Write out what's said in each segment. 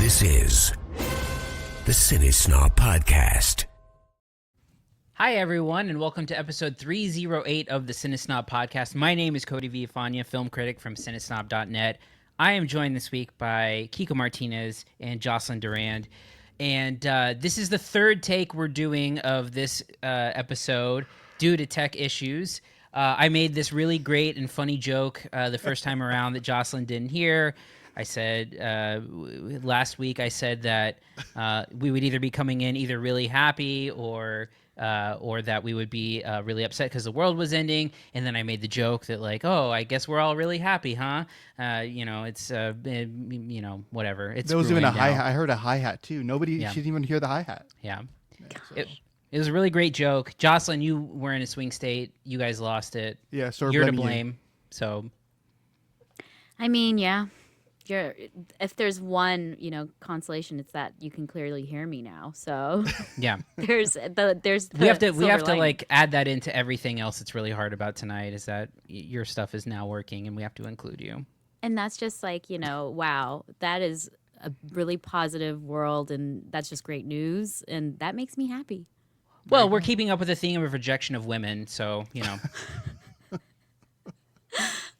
This is the CineSnob Podcast. Hi, everyone, and welcome to episode 308 of the CineSnob Podcast. My name is Cody Villafania, film critic from CineSnob.net. I am joined this week by Kiko Martinez and Jocelyn Durand. And this is the third take we're doing of this episode due to tech issues. I made this really great and funny joke the first time around that Jocelyn didn't hear. I said last week, I said that we would either be coming in either really happy or that we would be really upset because the world was ending. And then I made the joke that like, oh, I guess we're all really happy, huh? It's whatever. It's there was even a hi-hat. now. I heard a hi-hat too. Nobody should even hear the hi-hat. Yeah. So. It was a really great joke. Jocelyn, you were in a swing state. You guys lost it. Yeah, so you're to blame. So, I mean, yeah. If there's one, consolation, it's that you can clearly hear me now. So yeah, there's we have to like add that into everything else that's really hard about tonight is that your stuff is now working and we have to include you. And that's just like, wow, that is a really positive world and that's just great news. And that makes me happy. Well, we're keeping up with the theme of rejection of women. So,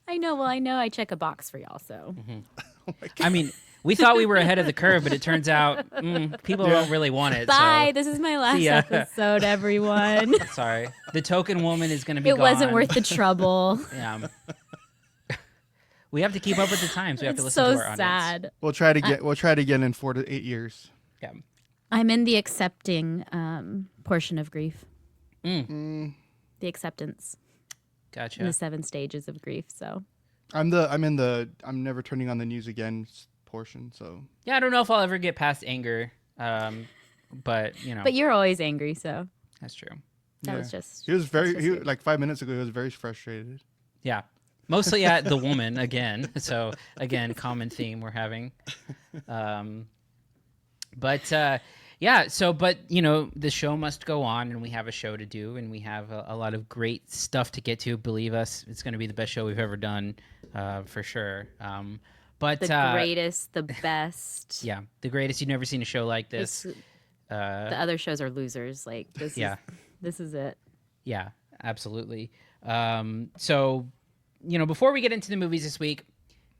I know. Well, I know I check a box for y'all. So. Mm-hmm. Oh I mean, we thought we were ahead of the curve, but it turns out people don't really want it. Bye. So. This is my last episode, everyone. Sorry. The token woman is going to be gone. It wasn't worth the trouble. Yeah. We have to keep up with the times. We have to It's listen so to our audience. sad. We'll try it again in 4 to 8 years. Yeah. I'm in the accepting portion of grief. The acceptance. Gotcha. In the 7 stages of grief. So. I'm never turning on the news again portion. So. Yeah, I don't know if I'll ever get past anger, but But you're always angry, so. That's true. That was just. He was like 5 minutes ago. He was very frustrated. Yeah. Mostly at the woman again. So again, common theme we're having. But the show must go on and we have a show to do and we have a lot of great stuff to get to. Believe us, it's going to be the best show we've ever done for sure. But the greatest, the best. Yeah, the greatest. You've never seen a show like this. The other shows are losers. Like this is it. Yeah, absolutely. So, before we get into the movies this week,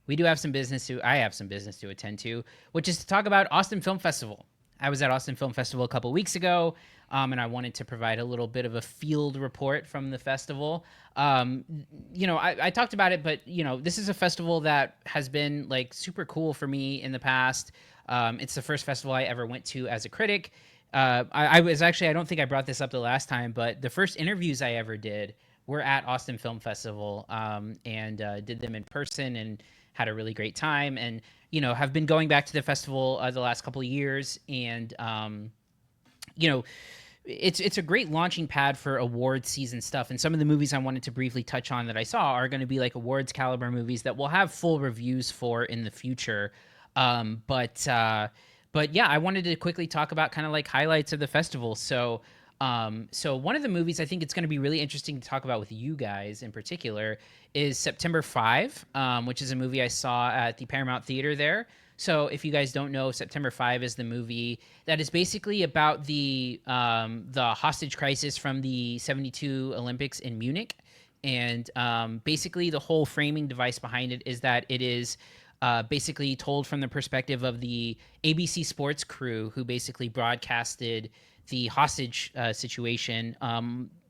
I have some business to attend to, which is to talk about Austin Film Festival. I was at Austin Film Festival a couple weeks ago, and I wanted to provide a little bit of a field report from the festival. I talked about it, but, this is a festival that has been, like, super cool for me in the past. It's the first festival I ever went to as a critic. I don't think I brought this up the last time, but the first interviews I ever did were at Austin Film Festival and did them in person and had a really great time and, have been going back to the festival the last couple of years. And, it's a great launching pad for awards season stuff. And some of the movies I wanted to briefly touch on that I saw are going to be like awards caliber movies that we'll have full reviews for in the future. But yeah, I wanted to quickly talk about kind of like highlights of the festival. So one of the movies I think it's going to be really interesting to talk about with you guys in particular is September 5, which is a movie I saw at the Paramount Theater there. So if you guys don't know, September 5 is the movie that is basically about the hostage crisis from the 72 Olympics in Munich. And basically the whole framing device behind it is that it is basically told from the perspective of the ABC Sports crew who basically broadcasted the hostage situation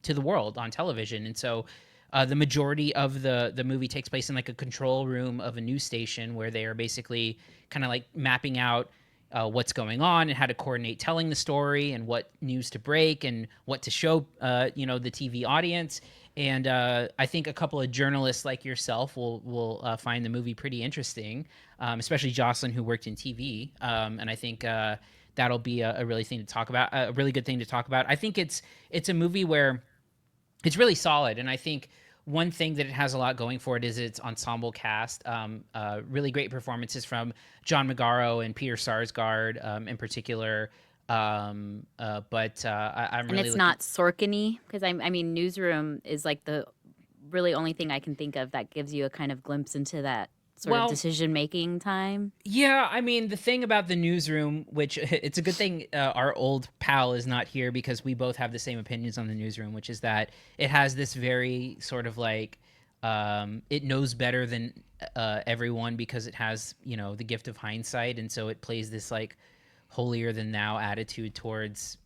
to the world on television. And so the majority of the movie takes place in like a control room of a news station where they are basically kind of like mapping out what's going on and how to coordinate telling the story and what news to break and what to show, the TV audience. And I think a couple of journalists like yourself will find the movie pretty interesting, especially Jocelyn, who worked in TV. And I think that'll be a really thing to talk about, a really good thing to talk about. I think it's a movie where it's really solid, and I think one thing that it has a lot going for it is its ensemble cast. Really great performances from John Magaro and Peter Sarsgaard in particular. I'm and really it's not Sorkin-y, because I mean Newsroom is like the really only thing I can think of that gives you a kind of glimpse into that sort of decision-making time. Yeah, I mean, the thing about the newsroom, which it's a good thing our old pal is not here because we both have the same opinions on the newsroom, which is that it has this very sort of like, it knows better than everyone because it has, the gift of hindsight. And so it plays this like holier than thou attitude towards,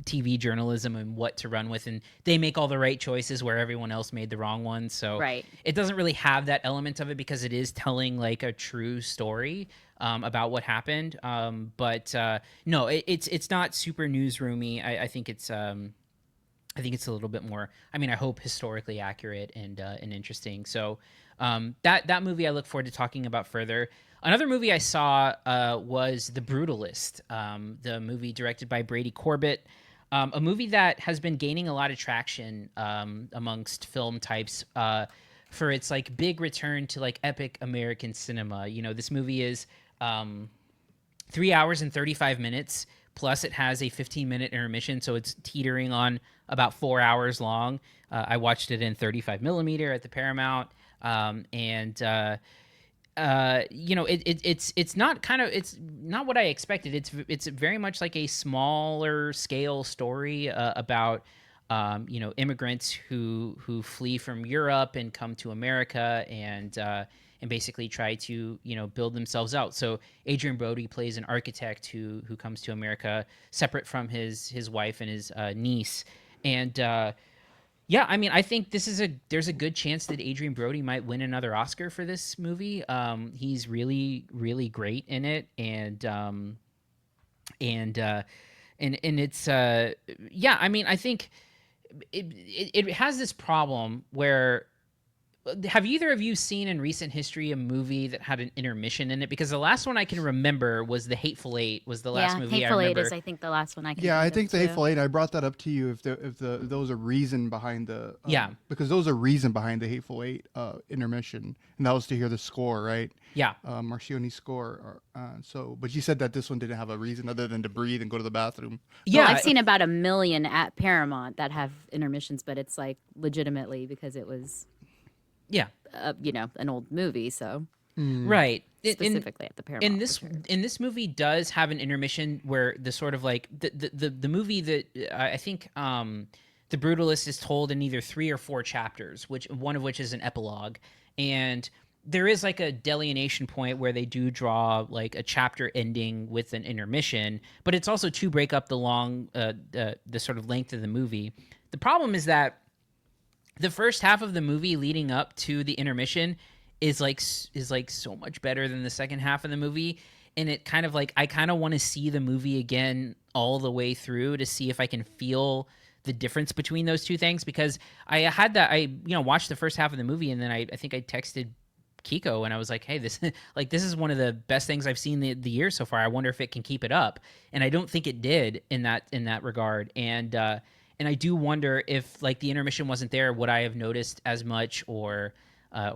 TV journalism and what to run with, and they make all the right choices where everyone else made the wrong ones. So it doesn't really have that element of it because it is telling like a true story about what happened. But no, it's not super newsroomy. I think it's a little bit more. I mean, I hope historically accurate and interesting. So that movie I look forward to talking about further. Another movie I saw was The Brutalist, the movie directed by Brady Corbett, a movie that has been gaining a lot of traction amongst film types for its like big return to like epic American cinema. This movie is 3 hours and 35 minutes, plus it has a 15-minute intermission, so it's teetering on about 4 hours long. I watched it in 35 millimeter at the Paramount, it's not what I expected. It's very much like a smaller scale story about immigrants who flee from Europe and come to America and basically try to build themselves out. So Adrian Brody plays an architect who comes to America separate from his wife and his niece, and yeah, I mean, I think there's a good chance that Adrian Brody might win another Oscar for this movie. He's really, really great in it, and it's yeah. I mean, I think it has this problem where. Have either of you seen in recent history a movie that had an intermission in it? Because the last one I can remember was The Hateful Eight. Was the last movie Hateful I remember. Eight is, I think, the last one I can. Yeah, I think think of The too. Hateful Eight. I brought that up to you if there was a reason behind the because there was a reason behind the Hateful Eight intermission, and that was to hear the score, right? Yeah, Marcioni's score. But you said that this one didn't have a reason other than to breathe and go to the bathroom. yeah. Well, I've seen about 1 million at Paramount that have intermissions, but it's like legitimately because it was. Yeah, an old movie, so right. specifically at the Paramount. In this movie does have an intermission where the sort of like the movie that I think The Brutalist is told in either 3 or 4 chapters, one of which is an epilogue, and there is like a delineation point where they do draw like a chapter ending with an intermission, but it's also to break up the long the sort of length of the movie. The problem is that the first half of the movie leading up to the intermission is like so much better than the second half of the movie, and it kind of like I kind of want to see the movie again all the way through to see if I can feel the difference between those two things, because I watched the first half of the movie and then I think I texted Kiko and I was like, hey, this is one of the best things I've seen the year so far. I wonder if it can keep it up, and I don't think it did in that regard. And I do wonder if like the intermission wasn't there, would I have noticed as much or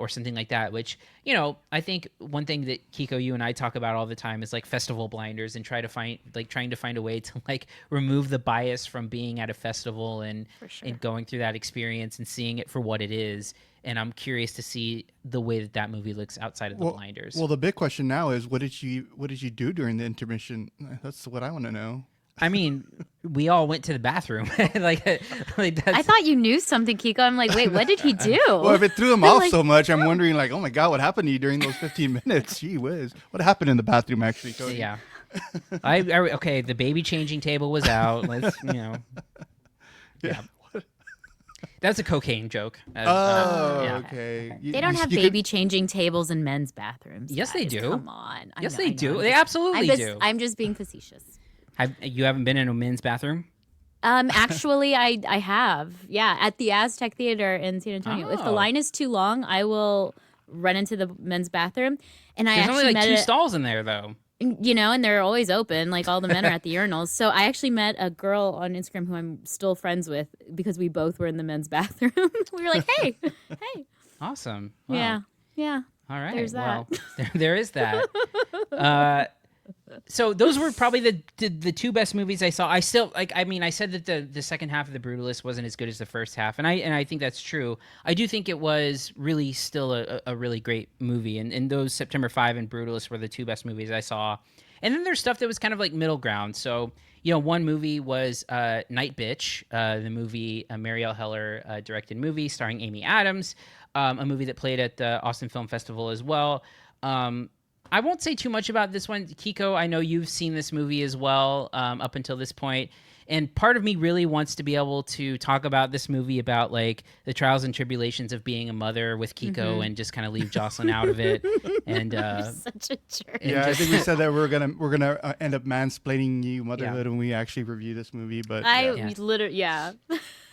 something like that, which, I think one thing that Kiko, you and I talk about all the time is like festival blinders and trying to find a way to like remove the bias from being at a festival and going through that experience and seeing it for what it is. And I'm curious to see the way that movie looks outside of the blinders. Well, the big question now is what did you do during the intermission? That's what I want to know. I mean, we all went to the bathroom. like that's... I thought you knew something, Kiko. I'm like, wait, what did he do? Well, if it threw him off so much, I'm wondering, like, oh my God, what happened to you during those 15 minutes? Gee whiz. What happened in the bathroom, actually, Cody? Yeah. Okay, the baby changing table was out. Let's, Yeah. That's a cocaine joke. Okay. They don't have baby changing tables in men's bathrooms. Yes, guys. they do. Come on. Yes, they do. They absolutely do. I'm just being facetious. You haven't been in a men's bathroom? Actually, I have. Yeah, at the Aztec Theater in San Antonio. If the line is too long, I will run into the men's bathroom. And There's only like 2 stalls in there, though. And they're always open. Like all the men are at the urinals. So I actually met a girl on Instagram who I'm still friends with because we both were in the men's bathroom. We were like, hey. Awesome. Wow. Yeah. All right. There's that. Well, there is that. So those were probably the two best movies I saw. I still like. I mean, I said that the second half of The Brutalist wasn't as good as the first half, and I think that's true. I do think it was really still a really great movie, and those September 5 and Brutalist were the two best movies I saw. And then there's stuff that was kind of like middle ground. So one movie was Night Bitch, the movie Marielle Heller directed movie starring Amy Adams, a movie that played at the Austin Film Festival as well. I won't say too much about this one. Kiko, I know you've seen this movie as well up until this point. And part of me really wants to be able to talk about this movie about like the trials and tribulations of being a mother with Kiko and just kind of leave Jocelyn out of it. And You're such a jerk. Yeah, I think we said that we're gonna end up mansplaining you motherhood when we actually review this movie. But literally,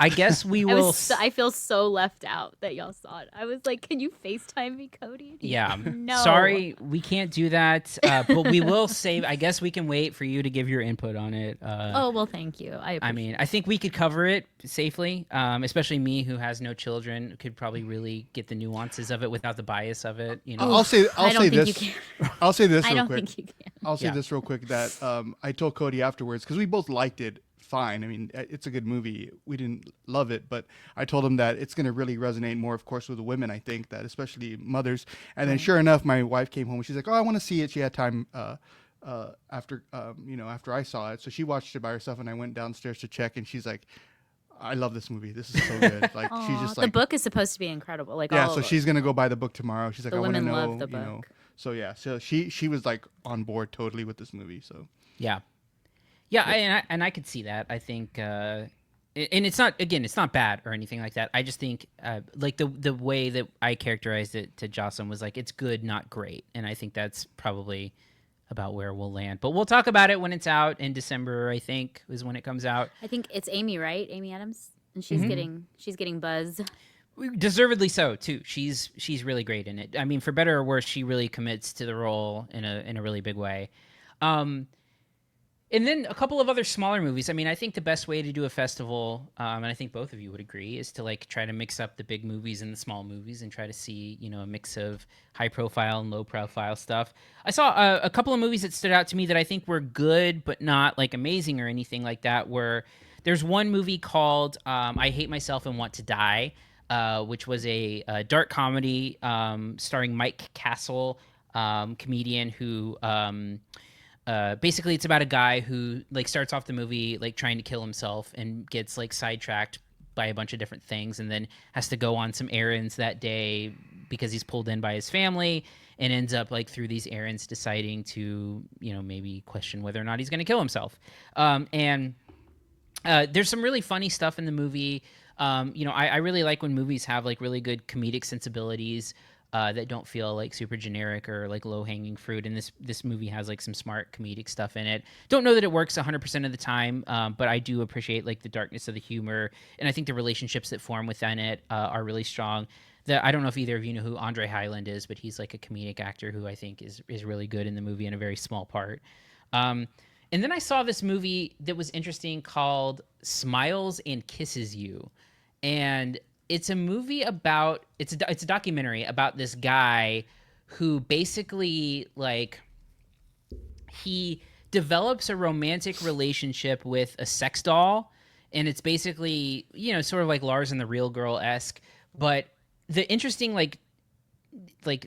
I guess we will. I feel so left out that y'all saw it. I was like, "Can you FaceTime me, Cody?" Yeah, no. Sorry, we can't do that. But we will save. I guess we can wait for you to give your input on it. Oh well, thank you. I mean, I think we could cover it safely, especially me who has no children could probably really get the nuances of it without the bias of it. I'll say this. I'll say this. I real don't quick. think you can. I'll say this real quick that I told Cody afterwards because we both liked it fine. I mean, it's a good movie. We didn't love it, but I told him that it's going to really resonate more, of course, with the women. I think that especially mothers. And then sure enough, my wife came home. She's like, "Oh, I want to see it." She had time after I saw it, so she watched it by herself, and I went downstairs to check, and she's like, "I love this movie. This is so good." Like she's just like, the book is supposed to be incredible. Like so she's gonna go buy the book tomorrow. She's like, the "I want to women know," love the book. So yeah, so she was like on board totally with this movie. So yeah, and I could see that. I think, and it's not bad or anything like that. I just think like the way that I characterized it to Jocelyn was like it's good, not great, and I think that's probably about where we'll land. But we'll talk about it when it's out in December, I think, is when it comes out. I think it's Amy, right? Amy Adams, and she's getting buzz. Deservedly so too. She's really great in it. I mean, for better or worse, she really commits to the role in a really big way. And then a couple of other smaller movies. I mean, I think the best way to do a festival, and I think both of you would agree, is to like try to mix up the big movies and the small movies and try to see, a mix of high profile and low profile stuff. I saw a couple of movies that stood out to me that I think were good, but not like amazing or anything like that. Where there's one movie called I Hate Myself and Want to Die, which was a dark comedy starring Mike Castle, comedian who... basically it's about a guy who like starts off the movie like trying to kill himself and gets like sidetracked by a bunch of different things and then has to go on some errands that day because he's pulled in by his family and ends up like through these errands deciding to maybe question whether or not he's going to kill himself. And there's some really funny stuff in the movie. I really like when movies have like really good comedic sensibilities that don't feel like super generic or like low-hanging fruit. And this movie has like some smart comedic stuff in it. Don't know that it works 100% of the time, but I do appreciate like the darkness of the humor. And I think the relationships that form within it are really strong. I don't know if either of you know who Andre Hyland is, but he's like a comedic actor who I think is really good in the movie in a very small part. And then I saw this movie that was interesting called Smiles and Kisses You. And it's a movie about it's a documentary about this guy who basically like he develops a romantic relationship with a sex doll, and it's basically sort of like Lars and the Real Girl-esque. But the interesting like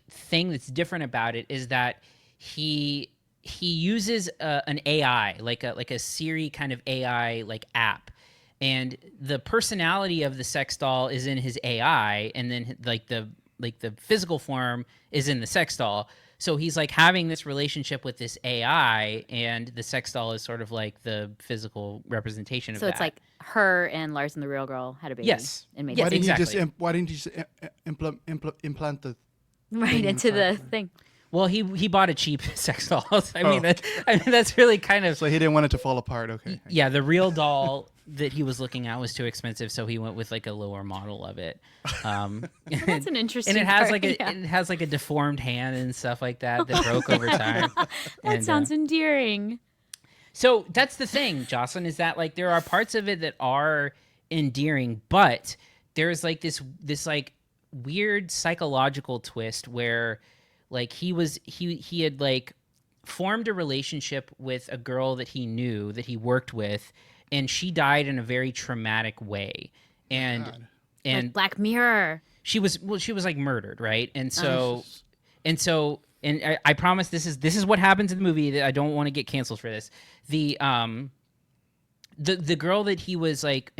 thing that's different about it is that he uses an AI like a Siri kind of AI like app. And the personality of the sex doll is in his AI, and then the physical form is in the sex doll. So he's like having this relationship with this AI, and the sex doll is sort of like the physical representation of that. So it's like her and Lars and the Real Girl had a baby. Yes. And made Yes, why didn't exactly. why didn't you just implant the right into the thing? Well, he bought a cheap sex doll. I mean, that's really kind of... So he didn't want it to fall apart, okay. Yeah, the real doll that he was looking at was too expensive, so he went with like a lower model of it. Well, that's an interesting and it has part, it has like a deformed hand and stuff like that broke over time. That sounds endearing. So that's the thing, Jocelyn, is that like there are parts of it that are endearing, but there's like this like weird psychological twist where like he had like formed a relationship with a girl that he knew, that he worked with, and she died in a very traumatic way. And God. and Like Black Mirror. she was like murdered, right? And Oh. so I promise this is what happens in the movie. That I don't want to get canceled for this. The girl that he was like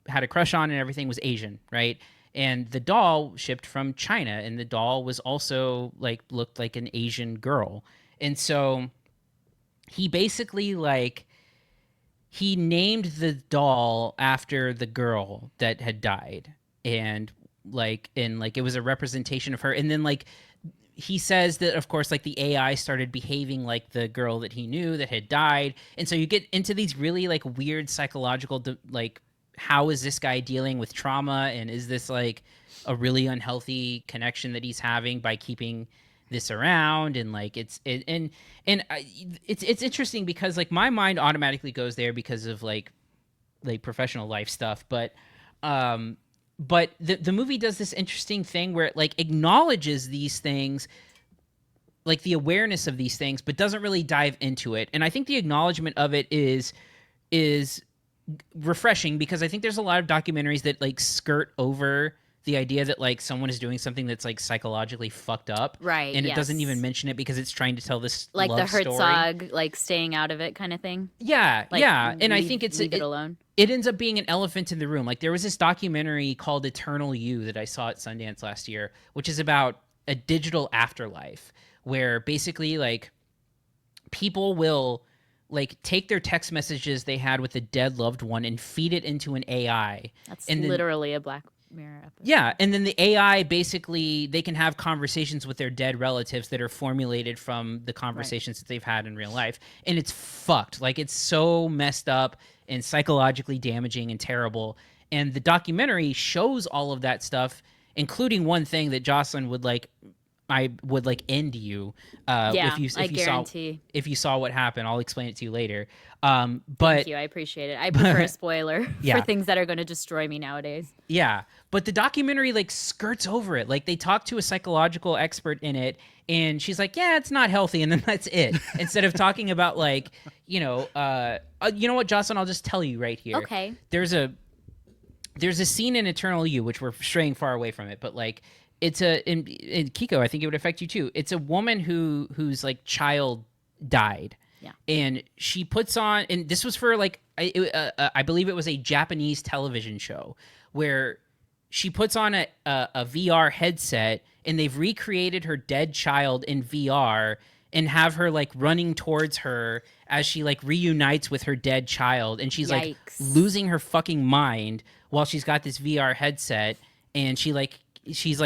had a crush on and everything was Asian, right? And the doll shipped from China, and the doll was also like looked like an Asian girl. And so he basically he named the doll after the girl that had died, and it was a representation of her. And then he says that, of course, the AI started behaving like the girl that he knew that had died. And so you get into these really weird psychological, how is this guy dealing with trauma? And is this a really unhealthy connection that he's having by keeping this around? And it's interesting because my mind automatically goes there because of professional life stuff. But the movie does this interesting thing where it acknowledges these things, the awareness of these things, but doesn't really dive into it. And I think the acknowledgement of it is refreshing, because I think there's a lot of documentaries that skirt over the idea that someone is doing something that's psychologically fucked up, Right? And it yes. doesn't even mention it because it's trying to tell this like love the Herzog, story. staying out of it kind of thing. Yeah, yeah, and I think leave it alone. It ends up being an elephant in the room. There was this documentary called Eternal You that I saw at Sundance last year, which is about a digital afterlife where basically people will take their text messages they had with a dead loved one and feed it into an AI. That's and then, literally a Black Mirror episode. Yeah, and then the AI basically, they can have conversations with their dead relatives that are formulated from the conversations that they've had in real life. And it's fucked. It's so messed up and psychologically damaging and terrible. And the documentary shows all of that stuff, including one thing that Jocelyn would I would end you if you saw what happened. I'll explain it to you later. But Thank you, I appreciate it. I prefer a spoiler Yeah. for things that are going to destroy me nowadays. Yeah, but the documentary skirts over it. They talk to a psychological expert in it, and she's like, "Yeah, it's not healthy," and then that's it. Instead of talking about you know what, Jocelyn, I'll just tell you right here. Okay. There's a scene in Eternal You, which we're straying far away from it, but it's in Kiko, I think it would affect you too. It's a woman whose child died. Yeah. And she puts on, and this was for I believe it was a Japanese television show where she puts on a VR headset, and they've recreated her dead child in VR and have her running towards her as she reunites with her dead child, and she's Yikes. losing her fucking mind while she's got this VR headset, and she's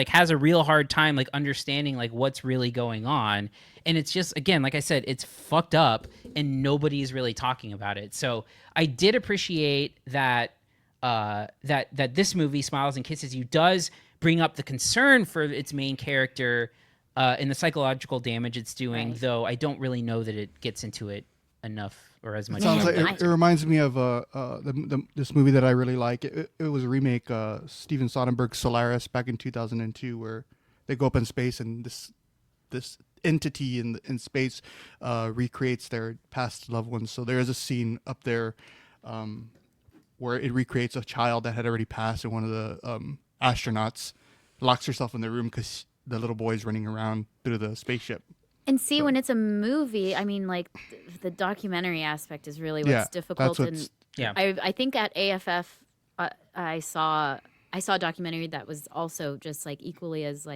has a real hard time understanding what's really going on. And it's just, again, like I said, it's fucked up and nobody's really talking about it. So I did appreciate that that this movie, Smiles and Kisses You, does bring up the concern for its main character and the psychological damage it's doing, Right. though I don't really know that it gets into it enough or as much. Sounds as like I'd it reminds me of this movie that I really like. It was a remake, Steven Soderbergh's Solaris back in 2002, where they go up in space and this entity in space recreates their past loved ones. So there is a scene up there where it recreates a child that had already passed, and one of the astronauts locks herself in the room because the little boy's running around through the spaceship. And see, when it's a movie, I mean, the documentary aspect is really what's difficult. That's what's, Yeah. I think at AFF, I saw a documentary that was also just equally as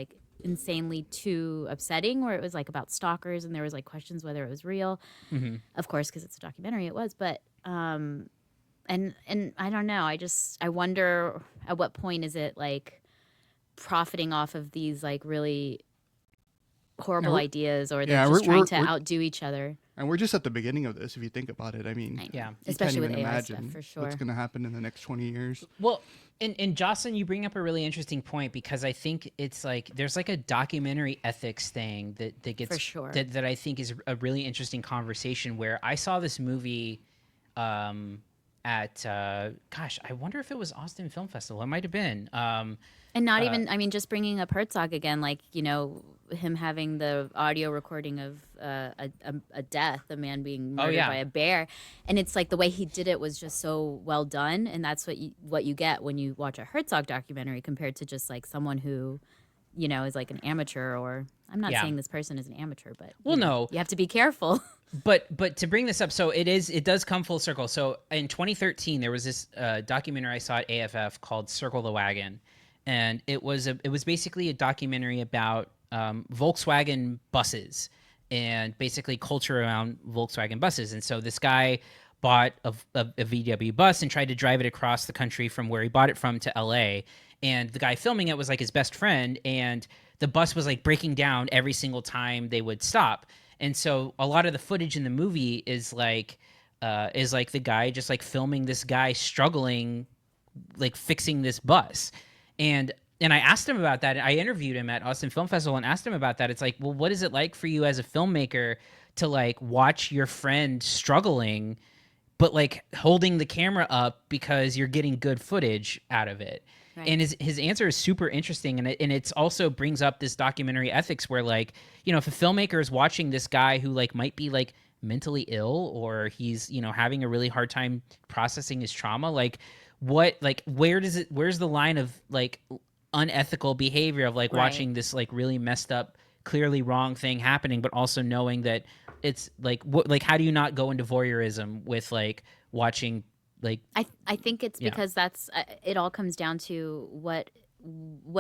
insanely too upsetting, where it was about stalkers, and there was questions whether it was real. Mm-hmm. Of course, because it's a documentary, it was. But and I don't know. I wonder at what point is it profiting off of these really horrible ideas, or they're just trying to outdo each other. And we're just at the beginning of this, if you think about it. I mean, I know. Yeah. you Especially can't with even AI stuff, imagine for sure. what's going to happen in the next 20 years. Well, and Jocelyn, you bring up a really interesting point, because I think it's there's a documentary ethics thing that gets For sure. that I think is a really interesting conversation, where I saw this movie gosh, I wonder if it was Austin Film Festival. It might have been. And not even, I mean, just bringing up Herzog again, like, him having the audio recording of a death, a man being murdered by a bear. And it's like the way he did it was just so well done. And that's what you get when you watch a Herzog documentary compared to just like someone who, is like an amateur, or I'm not saying this person is an amateur, but no, you have to be careful. But to bring this up, so it does come full circle. So in 2013, there was this documentary I saw at AFF called Circle the Wagon. And it was basically a documentary about Volkswagen buses and basically culture around Volkswagen buses. And so this guy bought a VW bus and tried to drive it across the country from where he bought it from to LA. And the guy filming it was like his best friend, and the bus was like breaking down every single time they would stop. And so a lot of the footage in the movie is like the guy just like filming this guy struggling, like fixing this bus. And I asked him about that. I interviewed him at Austin Film Festival and asked him about that. It's like, well, what is it like for you as a filmmaker to like watch your friend struggling, but like holding the camera up because you're getting good footage out of it? Right. And his answer is super interesting. And it's also brings up this documentary ethics where like, if a filmmaker is watching this guy who like might be like mentally ill, or he's, having a really hard time processing his trauma, like, where's the line of like unethical behavior of like watching this like really messed up, clearly wrong thing happening, but also knowing that it's like how do you not go into voyeurism with like watching like I think it's because that's it all comes down to what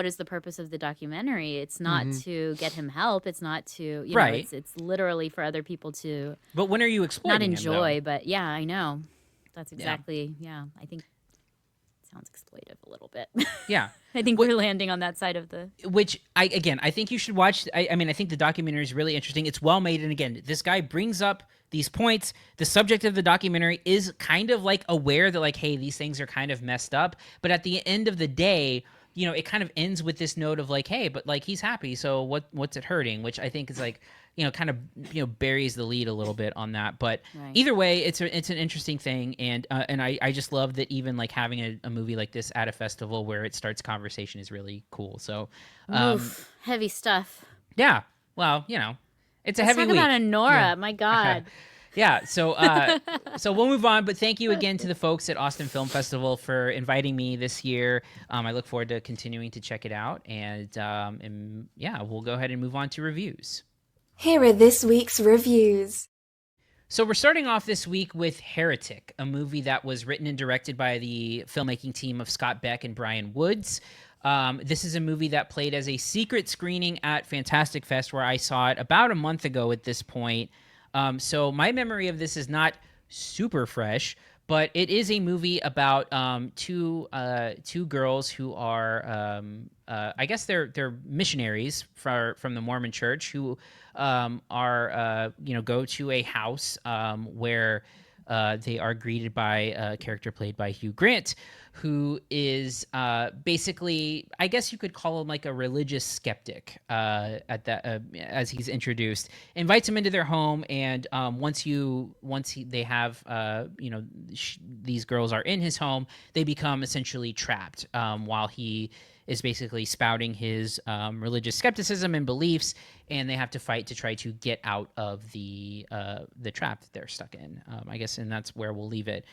is the purpose of the documentary. It's not to get him help, it's not to it's literally for other people to, but when are you exploiting not enjoy him, but I know that's exactly I think sounds exploitive a little bit. Yeah. I think we're landing on that side of the... Which, I think you should watch. I mean, I think the documentary is really interesting. It's well made. And again, this guy brings up these points. The subject of the documentary is kind of like aware that like, hey, these things are kind of messed up. But at the end of the day, it kind of ends with this note of like, hey, but like he's happy. So what's it hurting? Which I think is like, kind of buries the lead a little bit on that. But either way, it's an interesting thing. And I just love that even like having a movie like this at a festival where it starts conversation is really cool. So heavy stuff. Yeah. Well, it's a heavy week. Let's talk about Anora. My God. Yeah, so we'll move on, but thank you again to the folks at Austin Film Festival for inviting me this year. I look forward to continuing to check it out, and we'll go ahead and move on to reviews. Here are this week's reviews. So we're starting off this week with Heretic, a movie that was written and directed by the filmmaking team of Scott Beck and Brian Woods. This is a movie that played as a secret screening at Fantastic Fest, where I saw it about a month ago at this point. So my memory of this is not super fresh, but it is a movie about two girls who are I guess they're missionaries from the Mormon Church who go to a house where they are greeted by a character played by Hugh Grant, who is basically, I guess you could call him like a religious skeptic as he's introduced. Invites him into their home, and they have these girls are in his home, they become essentially trapped while he is basically spouting his religious skepticism and beliefs, and they have to fight to try to get out of the trap that they're stuck in, I guess, and that's where we'll leave it.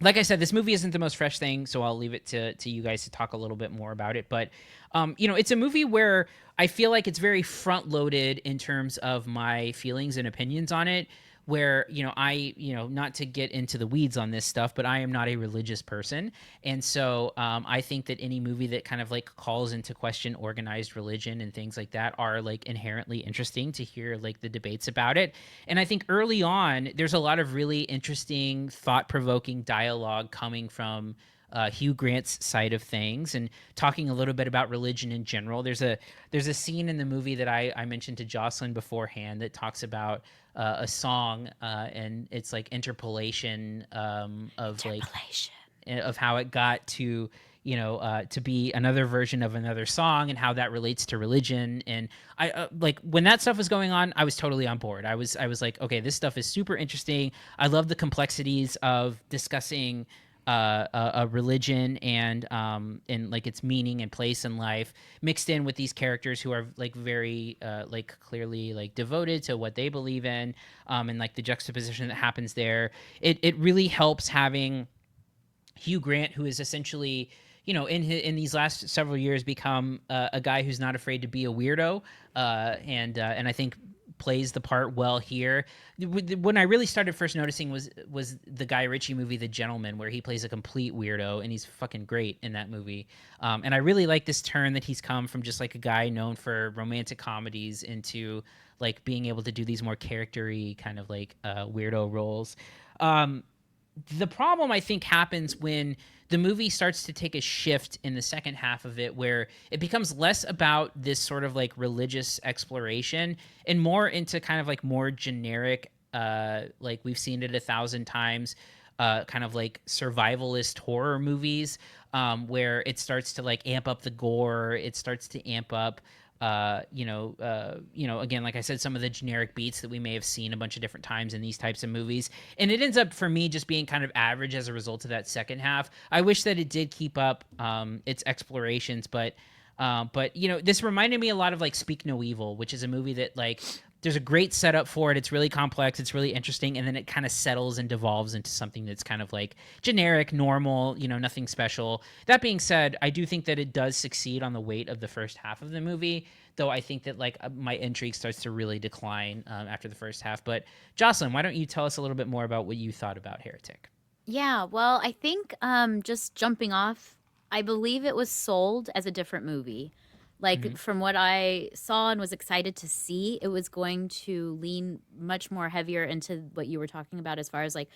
Like I said, this movie isn't the most fresh thing, so I'll leave it to you guys to talk a little bit more about it. But, it's a movie where I feel like it's very front-loaded in terms of my feelings and opinions on it, where, not to get into the weeds on this stuff, but I am not a religious person. And so I think that any movie that kind of like calls into question organized religion and things like that are like inherently interesting to hear like the debates about it. And I think early on, there's a lot of really interesting, thought-provoking dialogue coming from Hugh Grant's side of things, and talking a little bit about religion in general. There's a scene in the movie that I mentioned to Jocelyn beforehand that talks about a song, and it's like interpolation of how it got to to be another version of another song and how that relates to religion. And I like when that stuff was going on, I was totally on board. I was like, okay, this stuff is super interesting. I love the complexities of discussing a religion and like its meaning and place in life, mixed in with these characters who are like very like clearly like devoted to what they believe in, and like the juxtaposition that happens there. It really helps having Hugh Grant, who is essentially, in these last several years become a guy who's not afraid to be a weirdo, and I think plays the part well here. When I really started first noticing was the Guy Ritchie movie The Gentleman, where he plays a complete weirdo, and he's fucking great in that movie. And I really like this turn that he's come from just like a guy known for romantic comedies into like being able to do these more character-y kind of like weirdo roles. The problem I think happens when the movie starts to take a shift in the second half of it, where it becomes less about this sort of like religious exploration and more into kind of like more generic, like we've seen it 1,000 times, kind of like survivalist horror movies, where it starts to like amp up the gore. It starts to amp up, again, like I said, some of the generic beats that we may have seen a bunch of different times in these types of movies. And it ends up for me just being kind of average as a result of that second half. I wish that it did keep up its explorations, but this reminded me a lot of like Speak No Evil, which is a movie that like there's a great setup for it. It's really complex. It's really interesting. And then it kind of settles and devolves into something that's kind of like generic, normal, nothing special. That being said, I do think that it does succeed on the weight of the first half of the movie, though I think that like my intrigue starts to really decline after the first half. But Jocelyn, why don't you tell us a little bit more about what you thought about Heretic? Yeah, well, I think just jumping off, I believe it was sold as a different movie. Like from what I saw and was excited to see, it was going to lean much more heavier into what you were talking about as far as like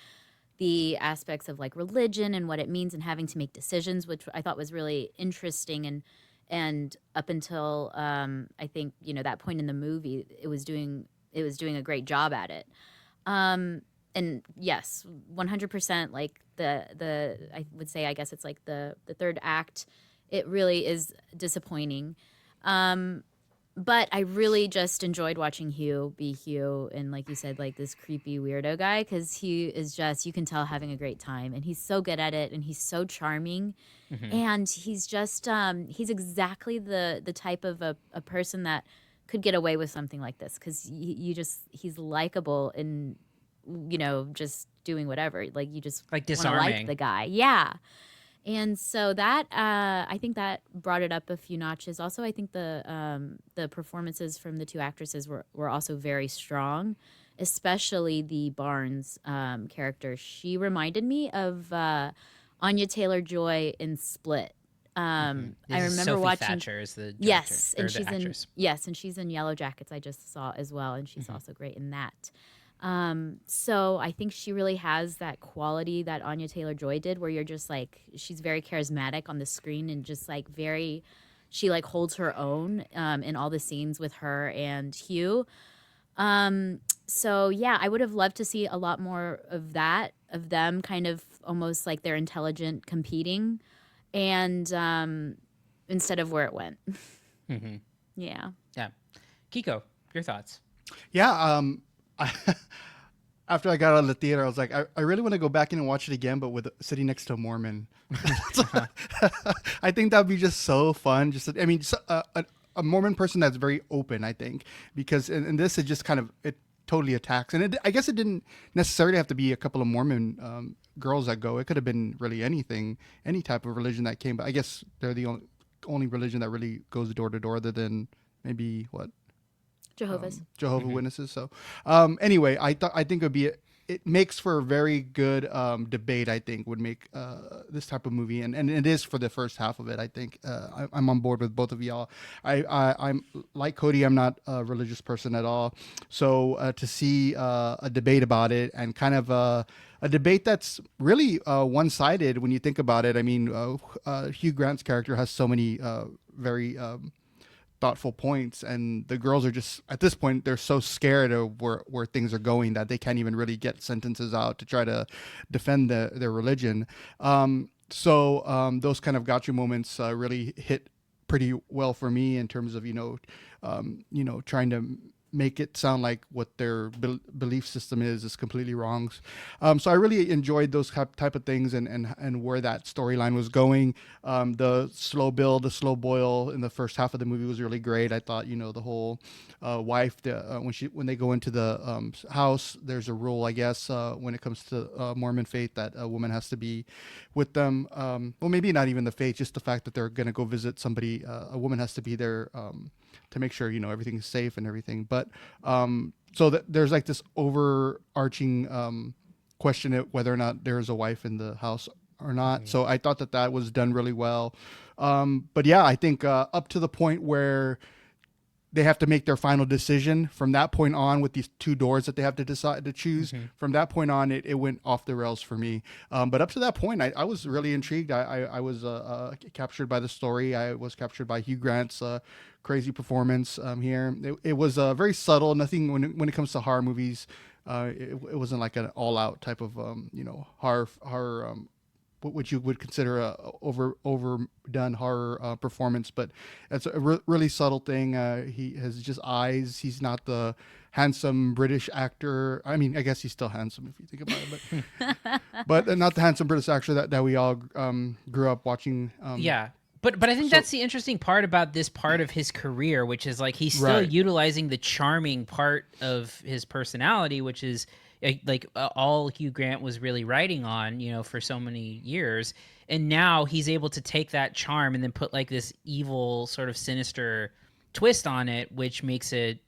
the aspects of like religion and what it means and having to make decisions, which I thought was really interesting. And up until I think that point in the movie, it was doing a great job at it. And yes, 100%. Like the I would say, I guess it's like the third act. It really is disappointing. But I really just enjoyed watching Hugh be Hugh, and like you said, like this creepy weirdo guy, because he is just, you can tell, having a great time, and he's so good at it, and he's so charming, and he's just he's exactly the type of a person that could get away with something like this, because he's likable and just doing whatever, like you just Like wanna disarming. like the guy, yeah. And so that I think that brought it up a few notches. Also, I think the performances from the two actresses were also very strong, especially the Barnes character. She reminded me of Anya Taylor-Joy in Split. I remember Sophie watching. Thatcher is the director, Yes, or and the she's actress. and she's in Yellow Jackets. I just saw as well, and she's also great in that. So I think she really has that quality that Anya Taylor-Joy did, where you're just like, she's very charismatic on the screen and just like she like holds her own in all the scenes with her and Hugh. So yeah, I would have loved to see a lot more of that, of them kind of almost like they're intelligent competing, and instead of where it went. Yeah. Yeah. Kiko, your thoughts? Yeah. After I got out of the theater, I was like, I really want to go back in and watch it again, but with sitting next to a Mormon. I think that would be just so fun. A Mormon person that's very open, I think, because in this, it just kind of, it totally attacks. And I guess it didn't necessarily have to be a couple of Mormon girls that go. It could have been really anything, any type of religion that came. But I guess they're the only religion that really goes door to door, other than maybe Jehovah's. Jehovah's Witnesses. So anyway, I think it makes for a very good debate. I think would make this type of movie, and it is for the first half of it. I think I'm on board with both of y'all. I'm like Cody. I'm not a religious person at all. So to see a debate about it, and kind of a debate that's really one-sided when you think about it. I mean, Hugh Grant's character has so many very thoughtful points, and the girls are just, at this point, they're so scared of where things are going that they can't even really get sentences out to try to defend their religion. So those kind of gotcha moments really hit pretty well for me in terms of trying to make it sound like what their belief system is completely wrong. So I really enjoyed those type of things and where that storyline was going. The slow build, the slow boil in the first half of the movie was really great. I thought, the whole wife, when they go into the house, there's a rule, I guess, when it comes to Mormon faith, that a woman has to be with them. Well, maybe not even the faith, just the fact that they're going to go visit somebody. A woman has to be there to make sure everything's safe and everything. But so that there's like this overarching question of whether or not there's a wife in the house or not. Mm-hmm. So I thought that was done really well. But yeah, I think up to the point where they have to make their final decision, from that point on, with these two doors that they have to decide to choose, from that point on, it went off the rails for me. But up to that point, I was really intrigued. I was captured by the story. I was captured by Hugh Grant's crazy performance here. It was very subtle. Nothing when it comes to horror movies. It wasn't like an all-out type of horror. What you would consider a overdone horror performance, but it's a really subtle thing. He has just eyes. He's not the handsome British actor. I mean, I guess he's still handsome if you think about it, but not the handsome British actor that we all grew up watching. Yeah. But I think that's the interesting part about this part of his career, which is like he's still utilizing the charming part of his personality, which is all Hugh Grant was really writing on, for so many years. And now he's able to take that charm and then put like this evil sort of sinister twist on it, which makes it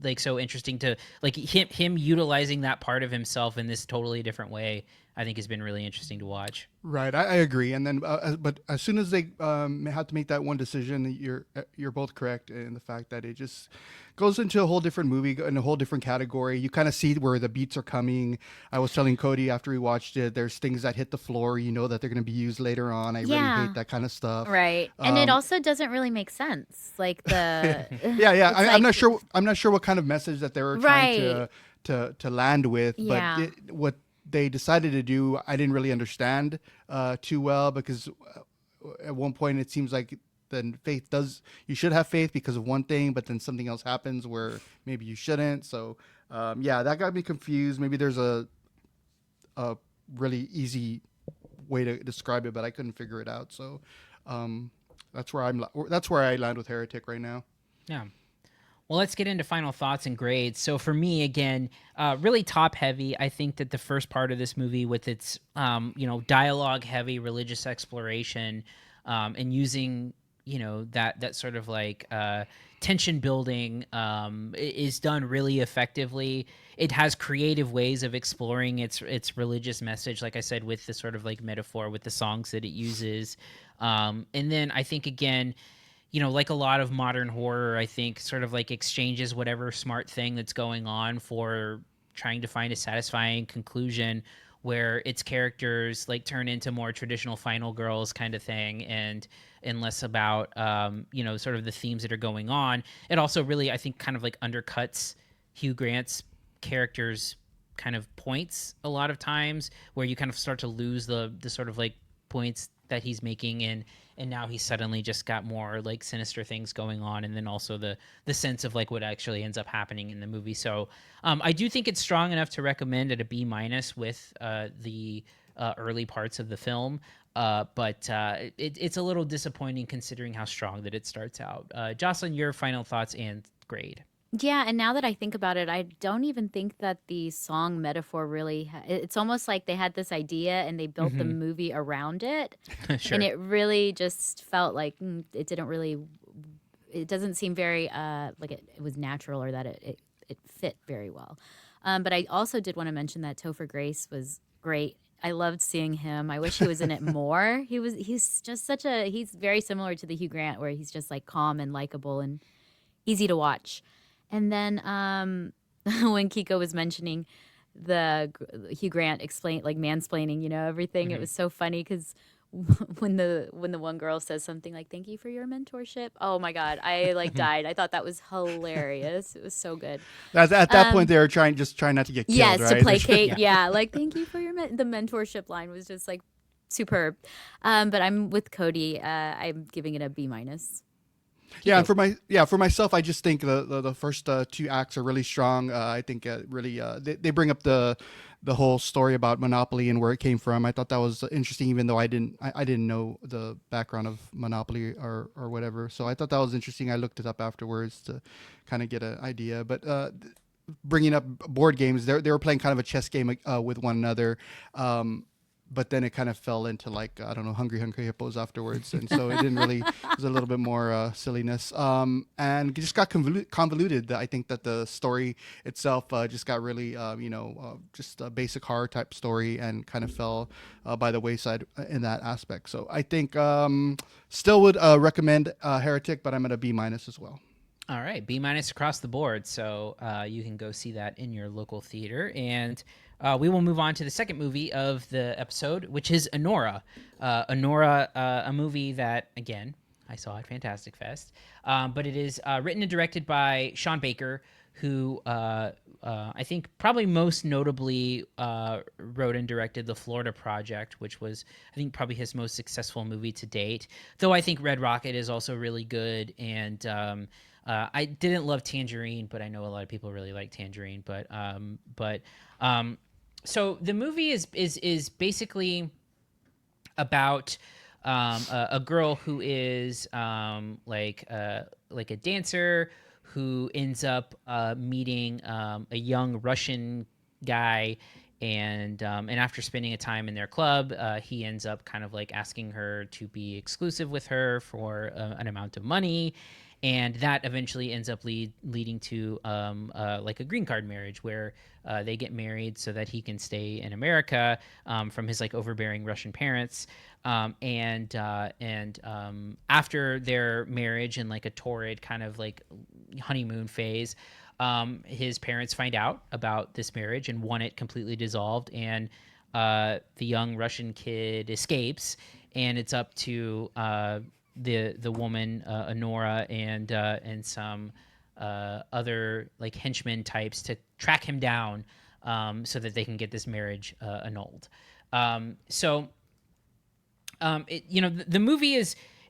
like so interesting to like him utilizing that part of himself in this totally different way. I think has been really interesting to watch. Right, I agree. And then, but as soon as they have to make that one decision, you're both correct in the fact that it just goes into a whole different movie, in a whole different category. You kind of see where the beats are coming. I was telling Cody after we watched it, there's things that hit the floor, that they're going to be used later on. I really hate that kind of stuff. Right, and it also doesn't really make sense. Like the yeah. I'm not sure. I'm not sure what kind of message that they were trying to land with, but what they decided to do, I didn't really understand too well, because at one point it seems like then you should have faith because of one thing, but then something else happens where maybe you shouldn't. So that got me confused. Maybe there's a really easy way to describe it, but I couldn't figure it out. So that's where I land with Heretic right now. Yeah. Well, let's get into final thoughts and grades. So for me, again, really top heavy. I think that the first part of this movie with its, dialogue heavy religious exploration and using, that sort of like tension building is done really effectively. It has creative ways of exploring its religious message, like I said, with the sort of like metaphor with the songs that it uses. And then I think, again, like a lot of modern horror, I think sort of like exchanges whatever smart thing that's going on for trying to find a satisfying conclusion where its characters like turn into more traditional final girls kind of thing and less about, sort of the themes that are going on. It also really, I think, kind of like undercuts Hugh Grant's character's kind of points a lot of times, where you kind of start to lose the sort of like points that he's making, and now he's suddenly just got more like sinister things going on, and then also the sense of like what actually ends up happening in the movie. So I do think it's strong enough to recommend at a B- with the early parts of the film, but it's a little disappointing considering how strong that it starts out. Jocelyn, your final thoughts and grade. Yeah, and now that I think about it, I don't even think that the song metaphor really it's almost like they had this idea and they built the movie around it. Sure. And it really just felt like it doesn't seem very like it was natural, or that it fit very well. But I also did want to mention that Topher Grace was great. I loved seeing him. I wish he was in it more. He's just he's very similar to the Hugh Grant, where he's just like calm and likable and easy to watch. And then when Kiko was mentioning the Hugh Grant mansplaining, everything, it was so funny because when the one girl says something like "Thank you for your mentorship," oh my god, I died. I thought that was hilarious. It was so good. At that point, they were trying not to get killed. Yes, right? to placate. Yeah, like "Thank you for your the mentorship" line was just like superb. But I'm with Cody. I'm giving it a B minus. Yeah, and for myself, I just think the first two acts are really strong. I think really they bring up the whole story about Monopoly and where it came from. I thought that was interesting, even though I didn't know the background of Monopoly or whatever. So I thought that was interesting. I looked it up afterwards to kind of get an idea. But bringing up board games, they were playing kind of a chess game with one another. But then it kind of fell into like, I don't know, Hungry Hippos afterwards. And so it didn't really, it was a little bit more silliness. And it just got convoluted. I think that the story itself just got really, just a basic horror type story and kind of fell by the wayside in that aspect. So I think still would recommend Heretic, but I'm at a B- as well. All right, B- across the board. So you can go see that in your local theater. And we will move on to the second movie of the episode, which is Anora. Anora, a movie that, again, I saw at Fantastic Fest. But it is written and directed by Sean Baker, who I think probably most notably wrote and directed The Florida Project, which was, I think, probably his most successful movie to date. Though I think Red Rocket is also really good. And I didn't love Tangerine, but I know a lot of people really like Tangerine. So the movie is basically about a girl who is like a dancer who ends up meeting a young Russian guy, and after spending a time in their club, he ends up kind of like asking her to be exclusive with her for an amount of money. And that eventually ends up leading to like a green card marriage where they get married so that he can stay in America from his like overbearing Russian parents. And after their marriage and like a torrid kind of like honeymoon phase, his parents find out about this marriage and want it completely dissolved. And the young Russian kid escapes, and it's up to the woman Anora and some other like henchmen types to track him down so that they can get this marriage annulled. The movie